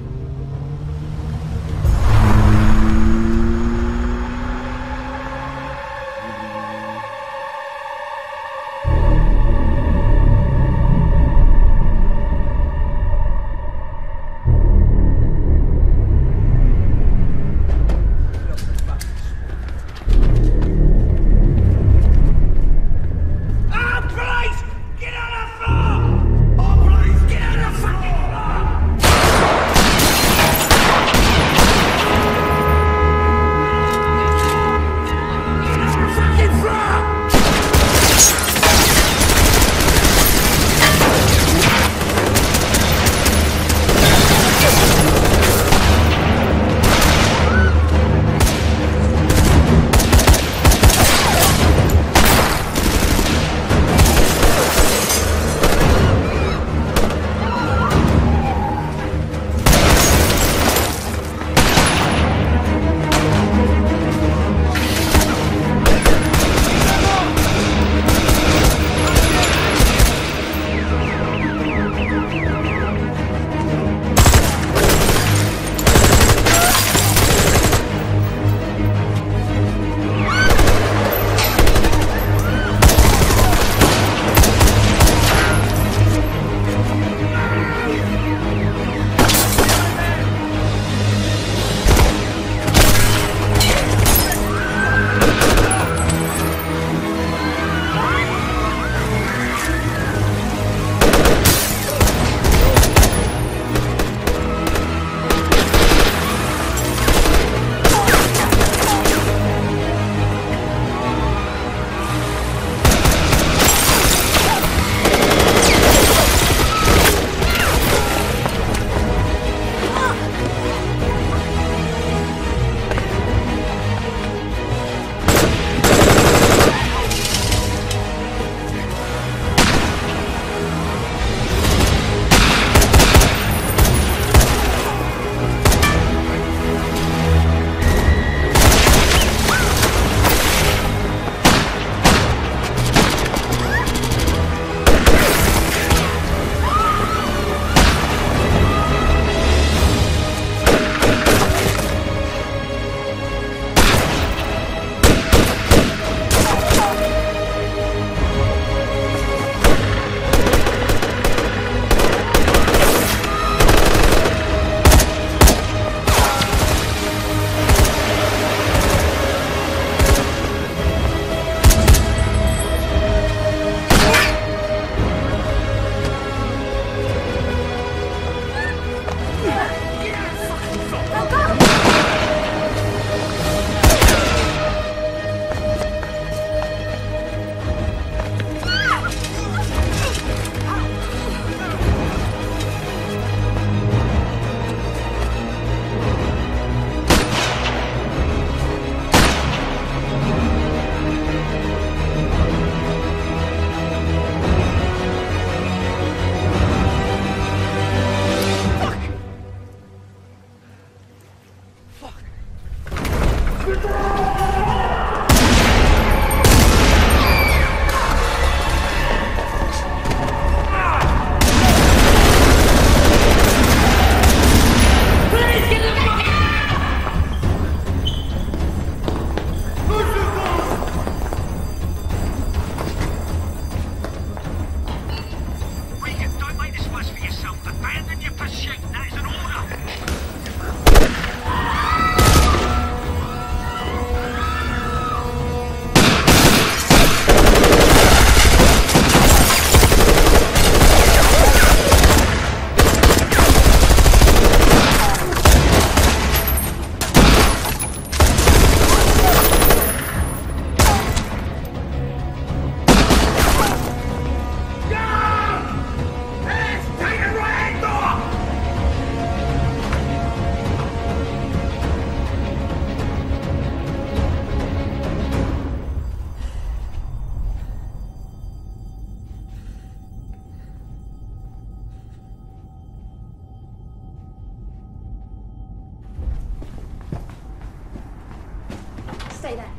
Stay there.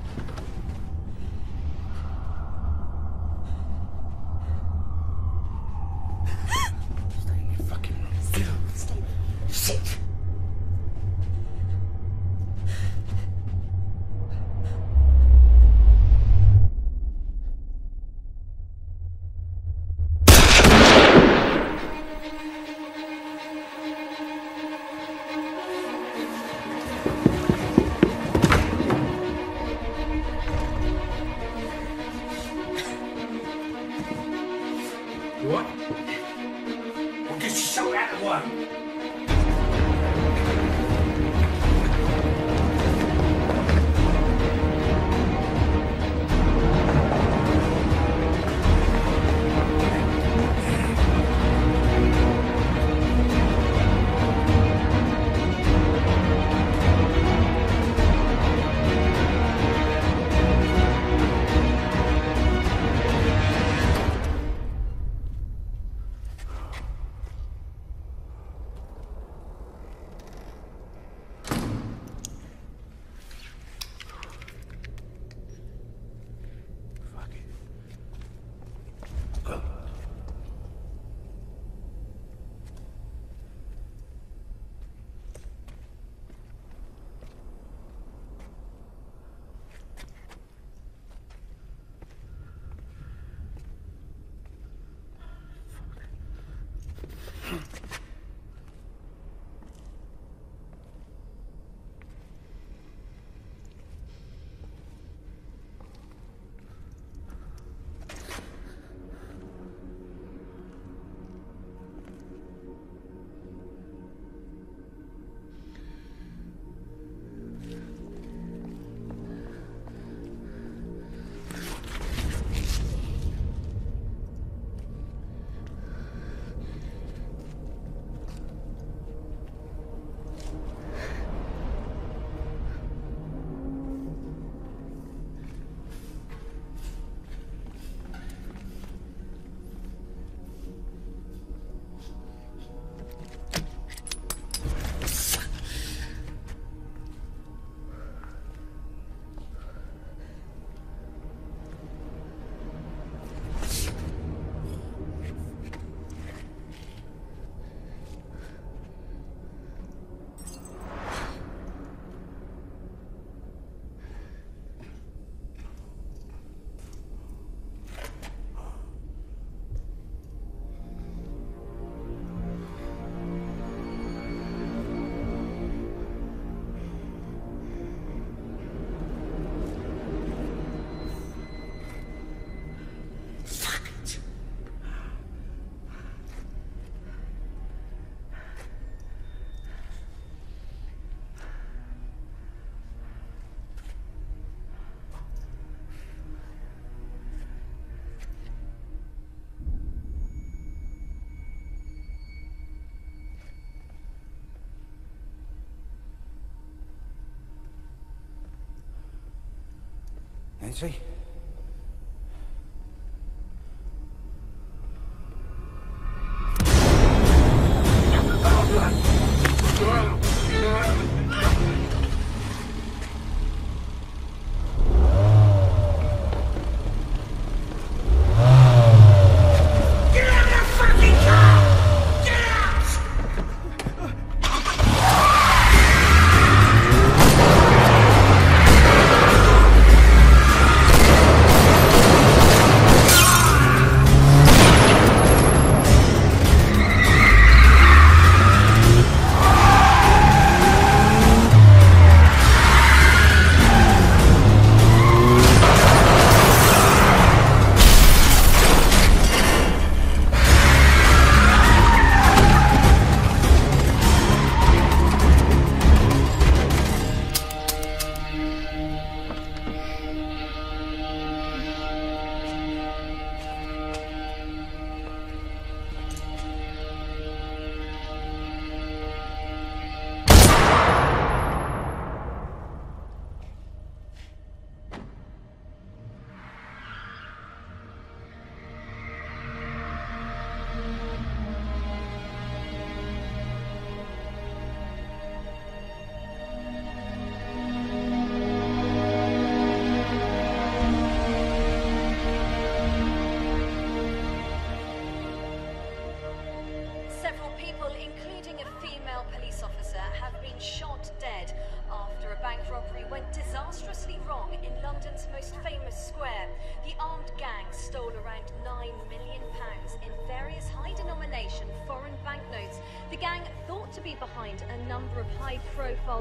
Stay in your fucking room. Stay there. Sit. What? We'll get you so out of the way. Nancy?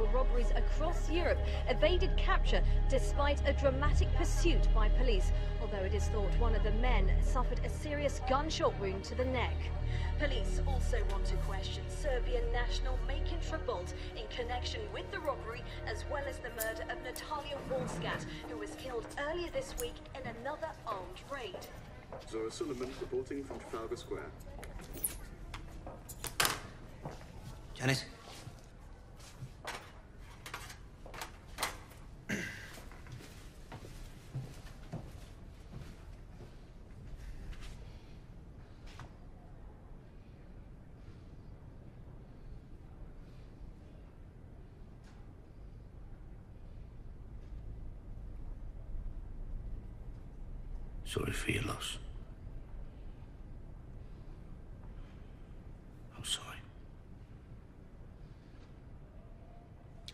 high-profile robberies across Europe evaded capture despite a dramatic pursuit by police, although it is thought one of the men suffered a serious gunshot wound to the neck. Police also want to question Serbian national Makin Trebolt in connection with the robbery, as well as the murder of Natalia Walskat, who was killed earlier this week in another armed raid. Zora Suleiman reporting from Trafalgar Square. Janice? Sorry for your loss. I'm sorry.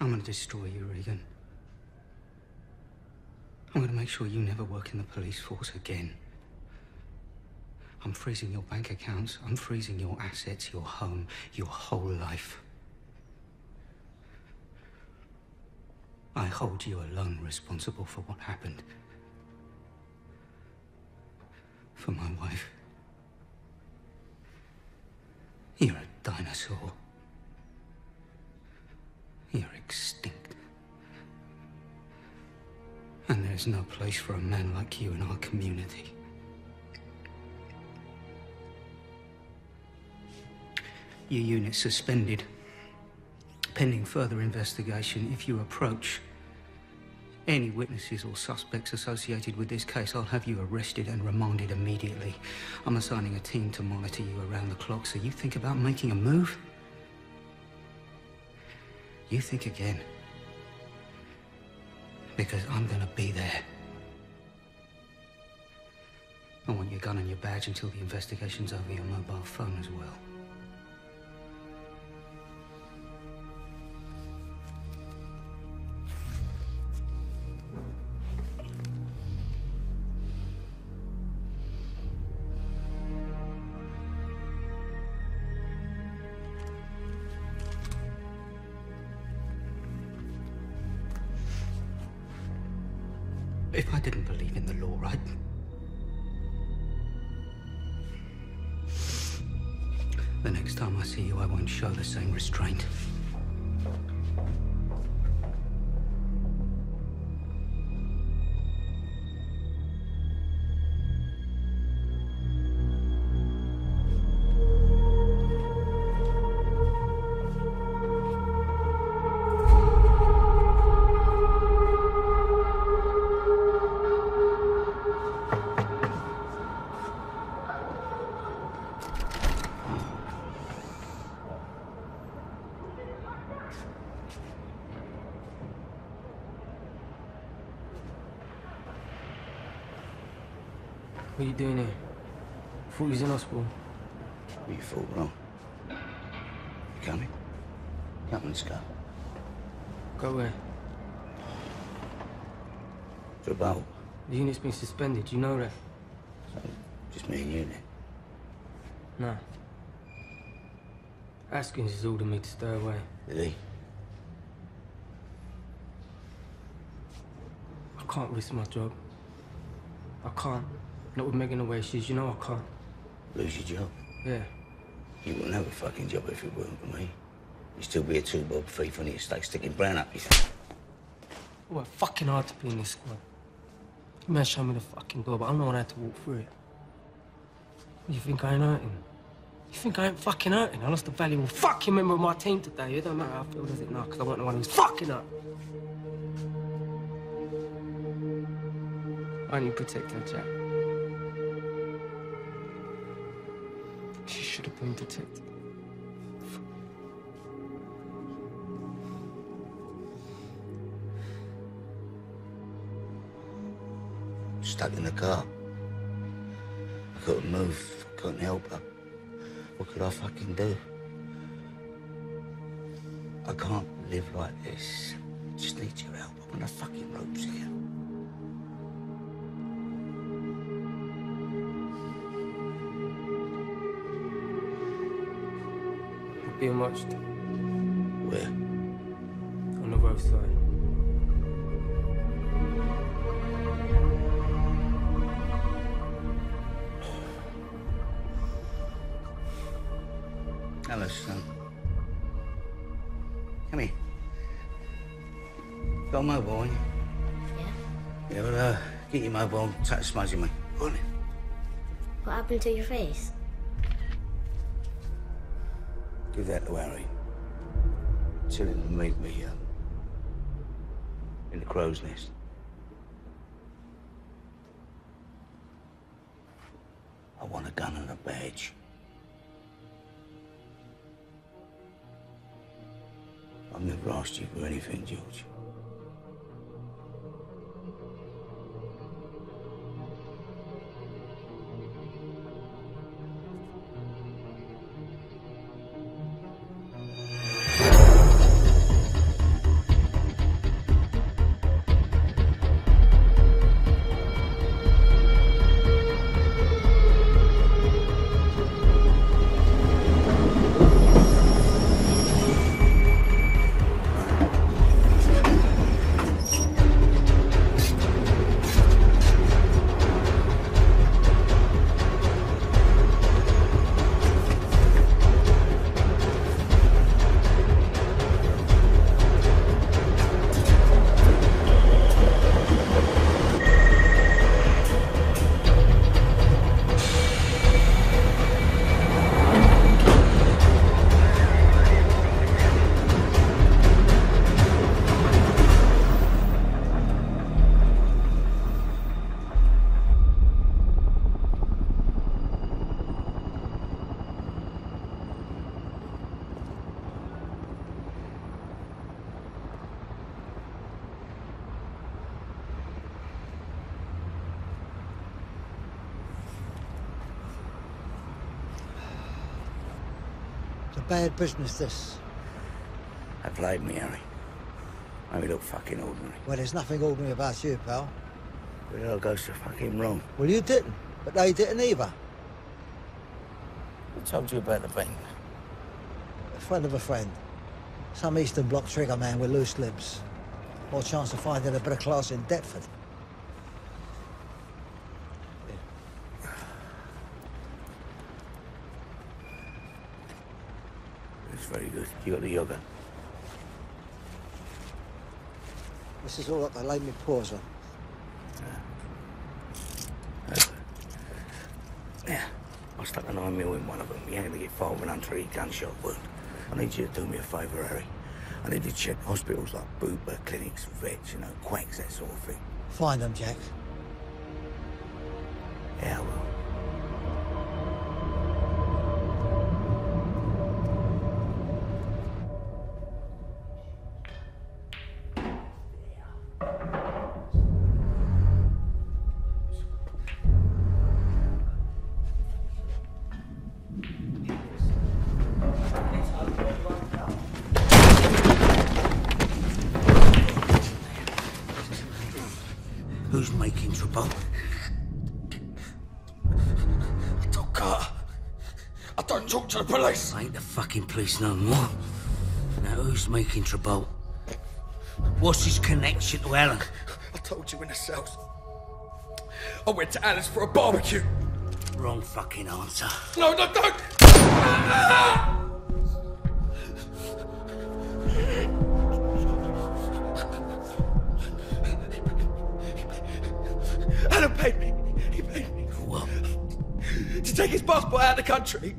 I'm gonna destroy you, Regan. I'm gonna make sure you never work in the police force again. I'm freezing your bank accounts. I'm freezing your assets, your home, your whole life. I hold you alone responsible for what happened. For my wife. You're a dinosaur. You're extinct. And there's no place for a man like you in our community. Your unit's suspended, pending further investigation. If you approach any witnesses or suspects associated with this case, I'll have you arrested and remanded immediately. I'm assigning a team to monitor you around the clock, so you think about making a move? You think again. Because I'm gonna be there. I want your gun and your badge until the investigation's over, your mobile phone as well. If I didn't believe in the law, right? The next time I see you, I won't show the same restraint. What are you doing here? Thought you was in hospital. What you thought wrong? You coming? Come on, let's go. Go where? To a boat. The unit's been suspended, you know that? So, just me and you then? No. Askins has ordered me to stay away. Did he? I can't risk my job. I can't. Not with Megan the way she is, you know I can't. Lose your job? Yeah. You wouldn't have a fucking job if it weren't for me. You'd still be a two-bob thief on the estate sticking brown up your... I worked fucking hard to be in this squad. You may show me the fucking door, but I'm the one who had to walk through it. You think I ain't hurting? You think I ain't fucking hurting? I lost a valuable fucking member of my team today. It don't matter how I feel, does it now? Because I wasn't the one who was fucking up. I need protecting Jack. She should have been protected. Stuck in the car. I couldn't move, couldn't help her. What could I fucking do? I can't live like this. Just need your help. I'm on the fucking ropes here. Being watched. Where? On side. Hello, son. Come here. Got a mobile, ain't you? Yeah. Yeah, well, get your mobile and take a smudge of me. Go on then. What happened to your face? Give that to Harry. Tell him to meet me in the crow's nest. I want a gun and a badge. I've never asked you for anything, George. Bad business, this. They played me, Harry. Made me look fucking ordinary. Well, there's nothing ordinary about you, pal. But it all goes so fucking wrong. Well, you didn't, but they didn't either. Who told you about the bank? A friend of a friend. Some Eastern Bloc trigger man with loose lips. More chance of finding a better class in Deptford. Very good. You got the yoga. This is all that they laid me paws on. Yeah. I stuck a 9mm in one of them. You had to get 5 and under 3 gunshot wound. I need you to do me a favour, Harry. I need to check hospitals like Bupa, clinics, vets, you know, quacks, that sort of thing. Find them, Jack. Yeah, I will. Who's making trouble? I told Carter. I don't talk to the police. Ain't the fucking police no more. Now who's making trouble? What's his connection to Alan? I told you in the cells. I went to Alan's for a barbecue. Wrong fucking answer. No, don't! Alan paid me. He paid me. For what? To take his passport out of the country.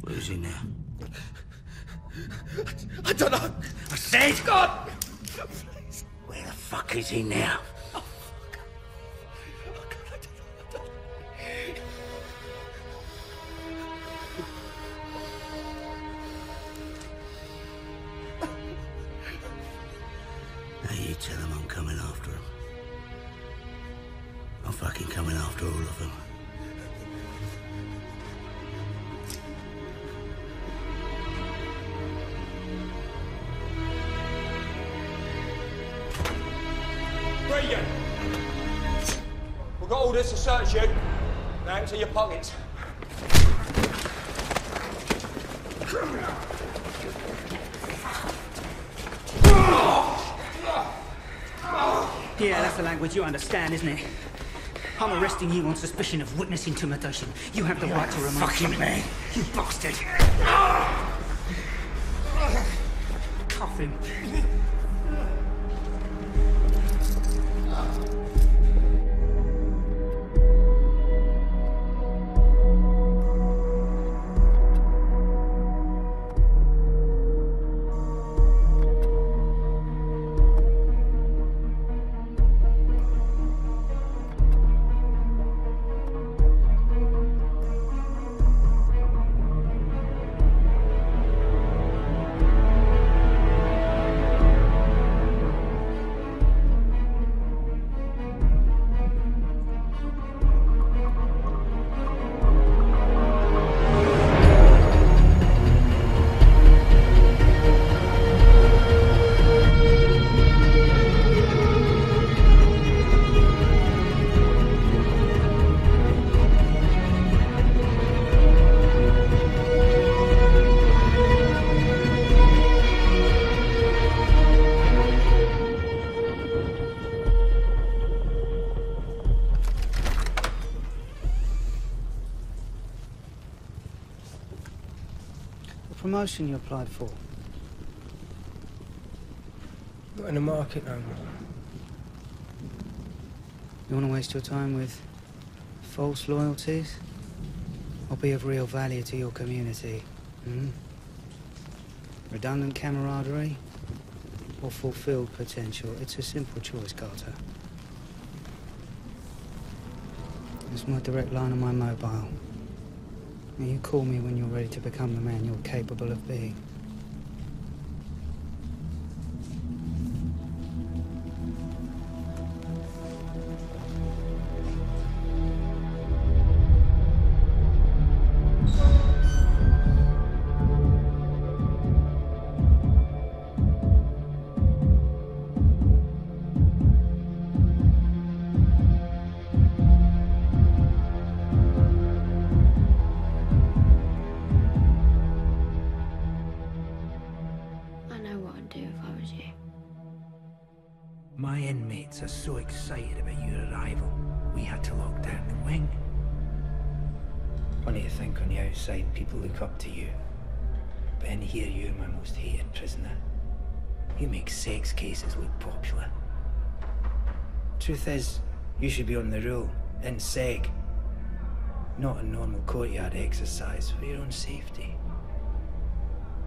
Where's he now? I don't know. I said, God! Where the fuck is he now? Now you tell him I'm coming after him. I'm fucking coming after all of them. Regan! We've got orders to search you. Now empty your pockets. Yeah, that's the language you understand, isn't it? I'm arresting you on suspicion of witness intimidation. You have the right to remain. Fucking man. You bastard. Cuff him. Promotion you applied for? Not in the market no more. You want to waste your time with false loyalties? Or be of real value to your community? Hmm? Redundant camaraderie? Or fulfilled potential? It's a simple choice, Carter. It's my direct line on my mobile. And you call me when you're ready to become the man you're capable of being. My inmates are so excited about your arrival, we had to lock down the wing. Funny to think on the outside people look up to you. But in here you're my most hated prisoner. You make sex cases look popular. Truth is, you should be on the roll, in seg. Not a normal courtyard exercise for your own safety.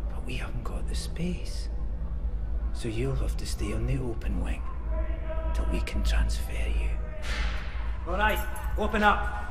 But we haven't got the space. So you'll have to stay on the open wing till we can transfer you. All right, open up.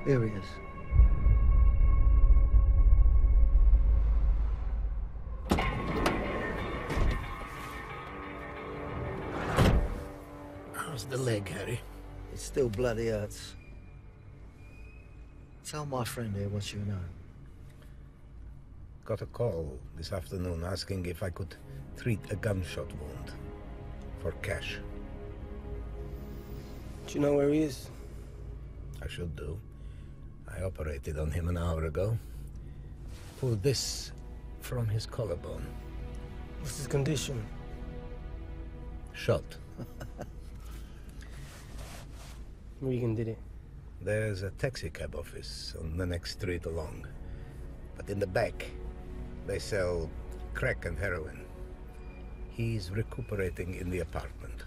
Here he is. How's the leg, Harry? It still bloody hurts. Tell my friend here what you know. Got a call this afternoon asking if I could treat a gunshot wound for cash. Do you know where he is? I should do. I operated on him an hour ago. Pulled this from his collarbone. What's his condition? Shot. Regan did it. There's a taxi cab office on the next street along. But in the back, they sell crack and heroin. He's recuperating in the apartment.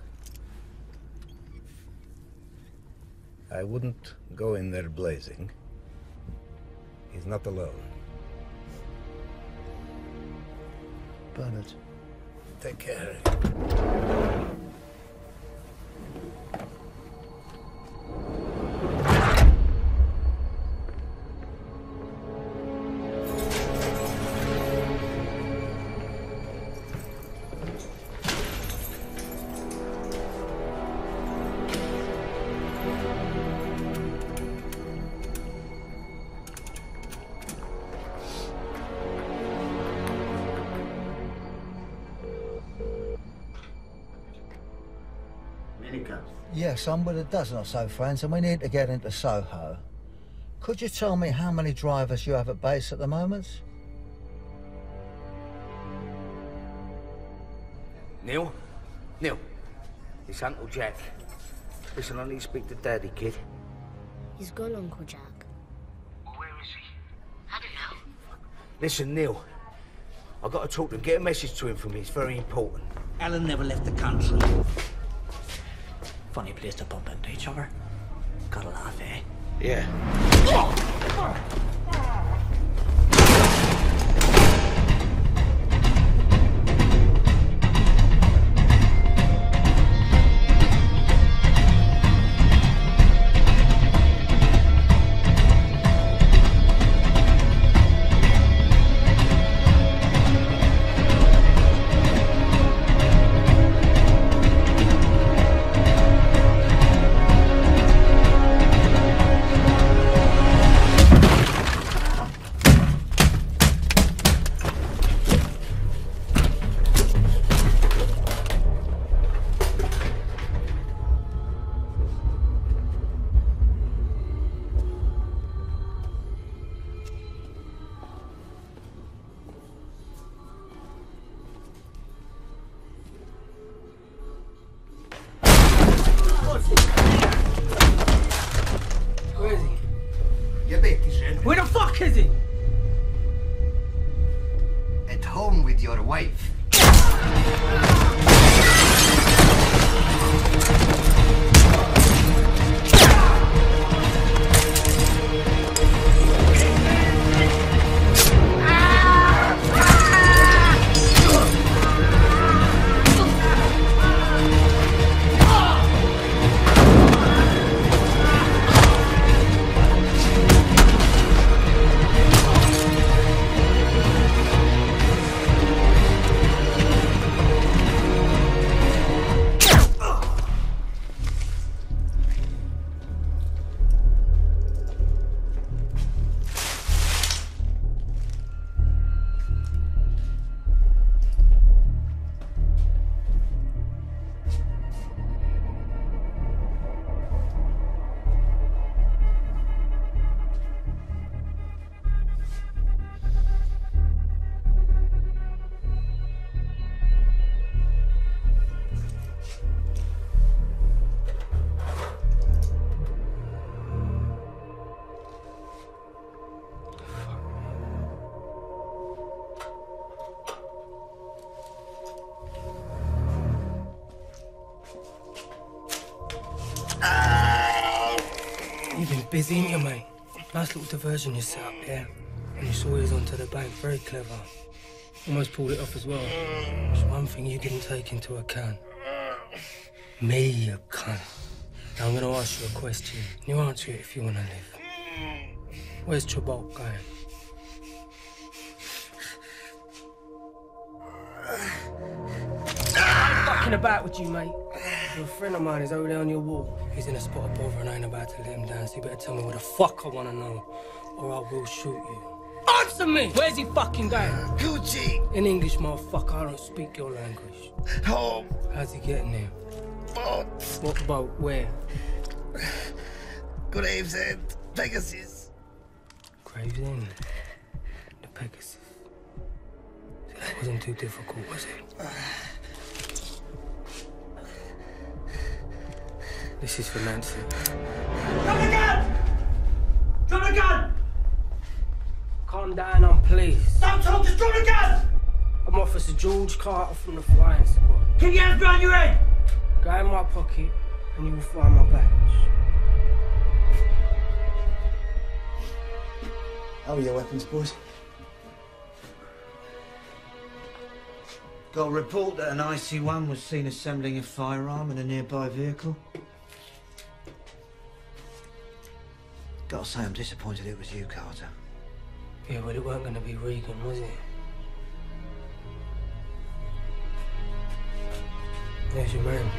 I wouldn't go in there blazing. He's not alone. Bernard, Take care. Yes, I'm with a dozen or so friends, and we need to get into Soho. Could you tell me how many drivers you have at base at the moment? Neil? Neil, it's Uncle Jack. Listen, I need to speak to Daddy, kid. He's gone, Uncle Jack. Where is he? I don't know. Listen, Neil, I've got to talk to him. Get a message to him for me. It's very important. Alan never left the country. Funny place to bump into each other. Gotta laugh, eh? Yeah. Where is he? You bet he's in. Where the fuck is he? At home with your wife. You've been busy, ain't you, mate? Nice little diversion you set up here. And you saw he was onto the bank. Very clever. Almost pulled it off as well. There's one thing you didn't take into account. Me, you cunt. Now I'm gonna ask you a question. You answer it if you wanna live. Where's Trabalt going? I'm fucking about with you, mate. Your friend of mine is over there on your wall. He's in a spot of bother and I ain't about to let him down, so you better tell me what the fuck I wanna know, or I will shoot you. Answer me! Where's he fucking going? Gucci! In English, motherfucker, I don't speak your language. Home. How's he getting there? Boat. What boat? Where? Gravesend. Pegasus. Gravesend? The Pegasus. That wasn't too difficult, was it? This is for Nancy. Drop the gun! Drop the gun! Calm down, please. Don't talk, just drop the gun! I'm Officer George Carter from the flying squad. Keep your hands behind your head! Go in my pocket and you will find my badge. How are your weapons, boys? Got a report that an IC-1 was seen assembling a firearm in a nearby vehicle. Gotta say, I'm disappointed it was you, Carter. Yeah, well, it weren't gonna be Regan, was it? There's your man.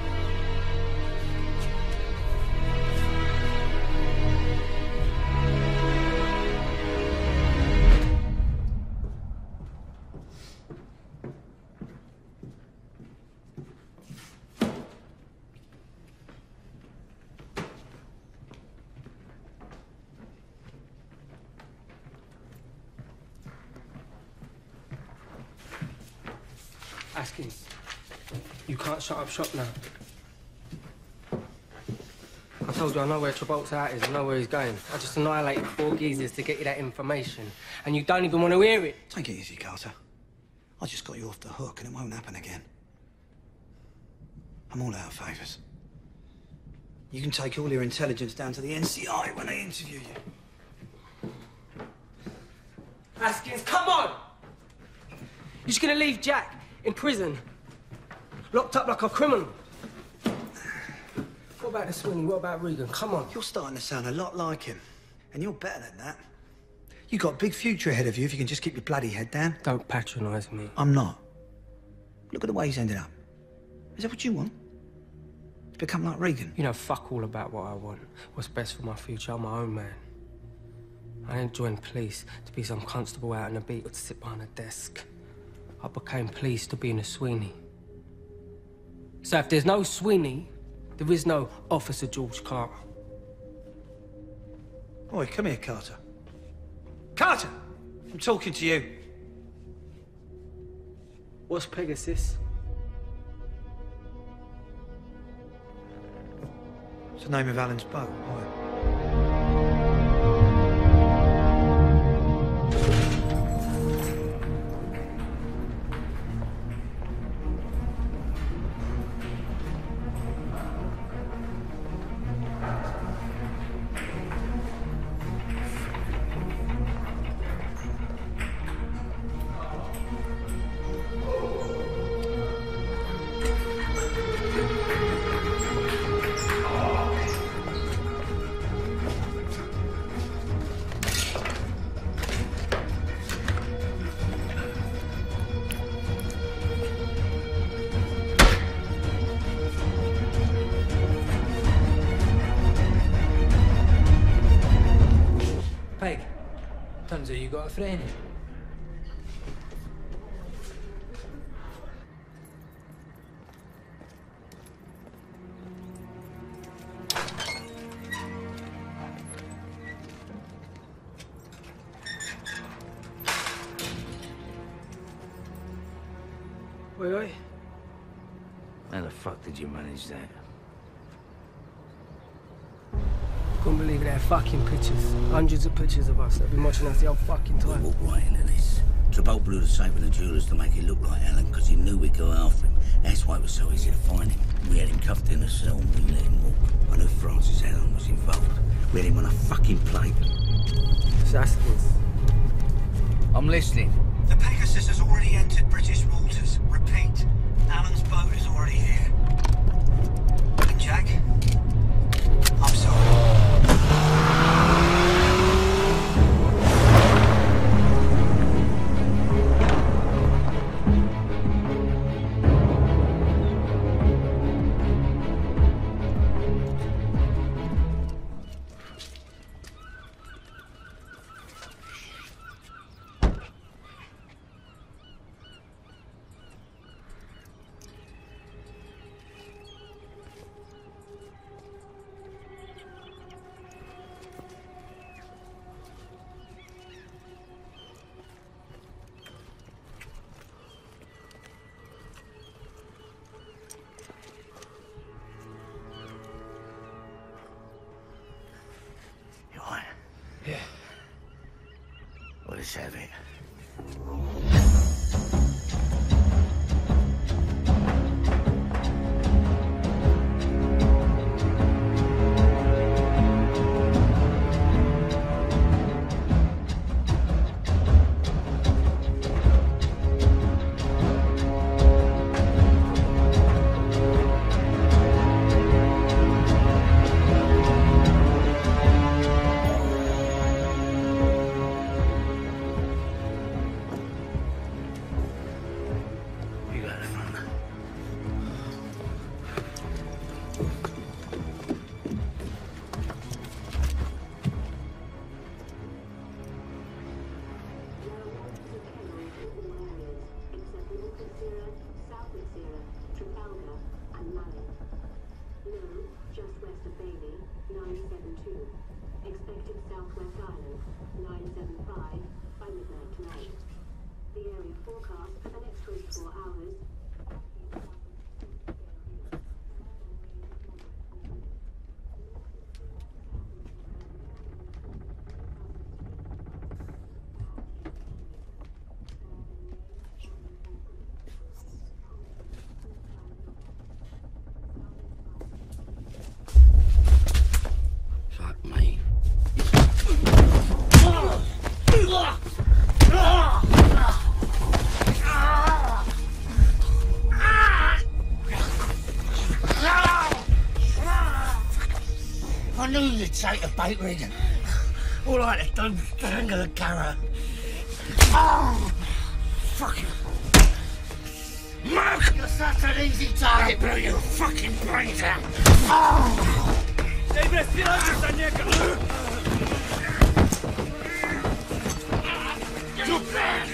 Askins, you can't shut up shop now. I told you I know where Travolta's out is, I know where he's going. I just annihilated 4 geezers to get you that information, and you don't even want to hear it. Take it easy, Carter. I just got you off the hook, and it won't happen again. I'm all out of favours. You can take all your intelligence down to the NCI when they interview you. Askins, come on! You're just gonna leave Jack in prison, locked up like a criminal. What about the Sweeney? What about Regan? Come on. You're starting to sound a lot like him. And you're better than that. You've got a big future ahead of you if you can just keep your bloody head down. Don't patronise me. I'm not. Look at the way he's ended up. Is that what you want? To become like Regan? You know fuck all about what I want. What's best for my future. I'm my own man. I didn't join police to be some constable out on the beat or to sit behind a desk. I became police to be in a Sweeney. So if there's no Sweeney, there is no Officer George Carter. Oi, come here, Carter. Carter! I'm talking to you. What's Pegasus? It's the name of Alan's boat. Oi. Peg, turns out you got a friend. Oi. How the fuck did you manage that? Couldn't believe their fucking pictures. Hundreds of pictures of us. They've been watching us the whole fucking time. We walked right into this. Trabolt blew the safe in the jewellers to make it look like Alan because he knew we'd go after him. That's why it was so easy to find him. We had him cuffed in a cell and we let him walk. I knew Francis Allen was involved. We had him on a fucking plate. Assassins. I'm listening. The Pegasus has already entered British waters. Repeat, Alan's boat is already here. And Jack, I'm sorry. Yeah. Let's have it. Fuck me. I knew you'd take a bait, Regan. All I had to do was dangle the carrot. Oh! Fucking... Mark! You're such an easy target, blew your fucking brains out. Oh! You bad!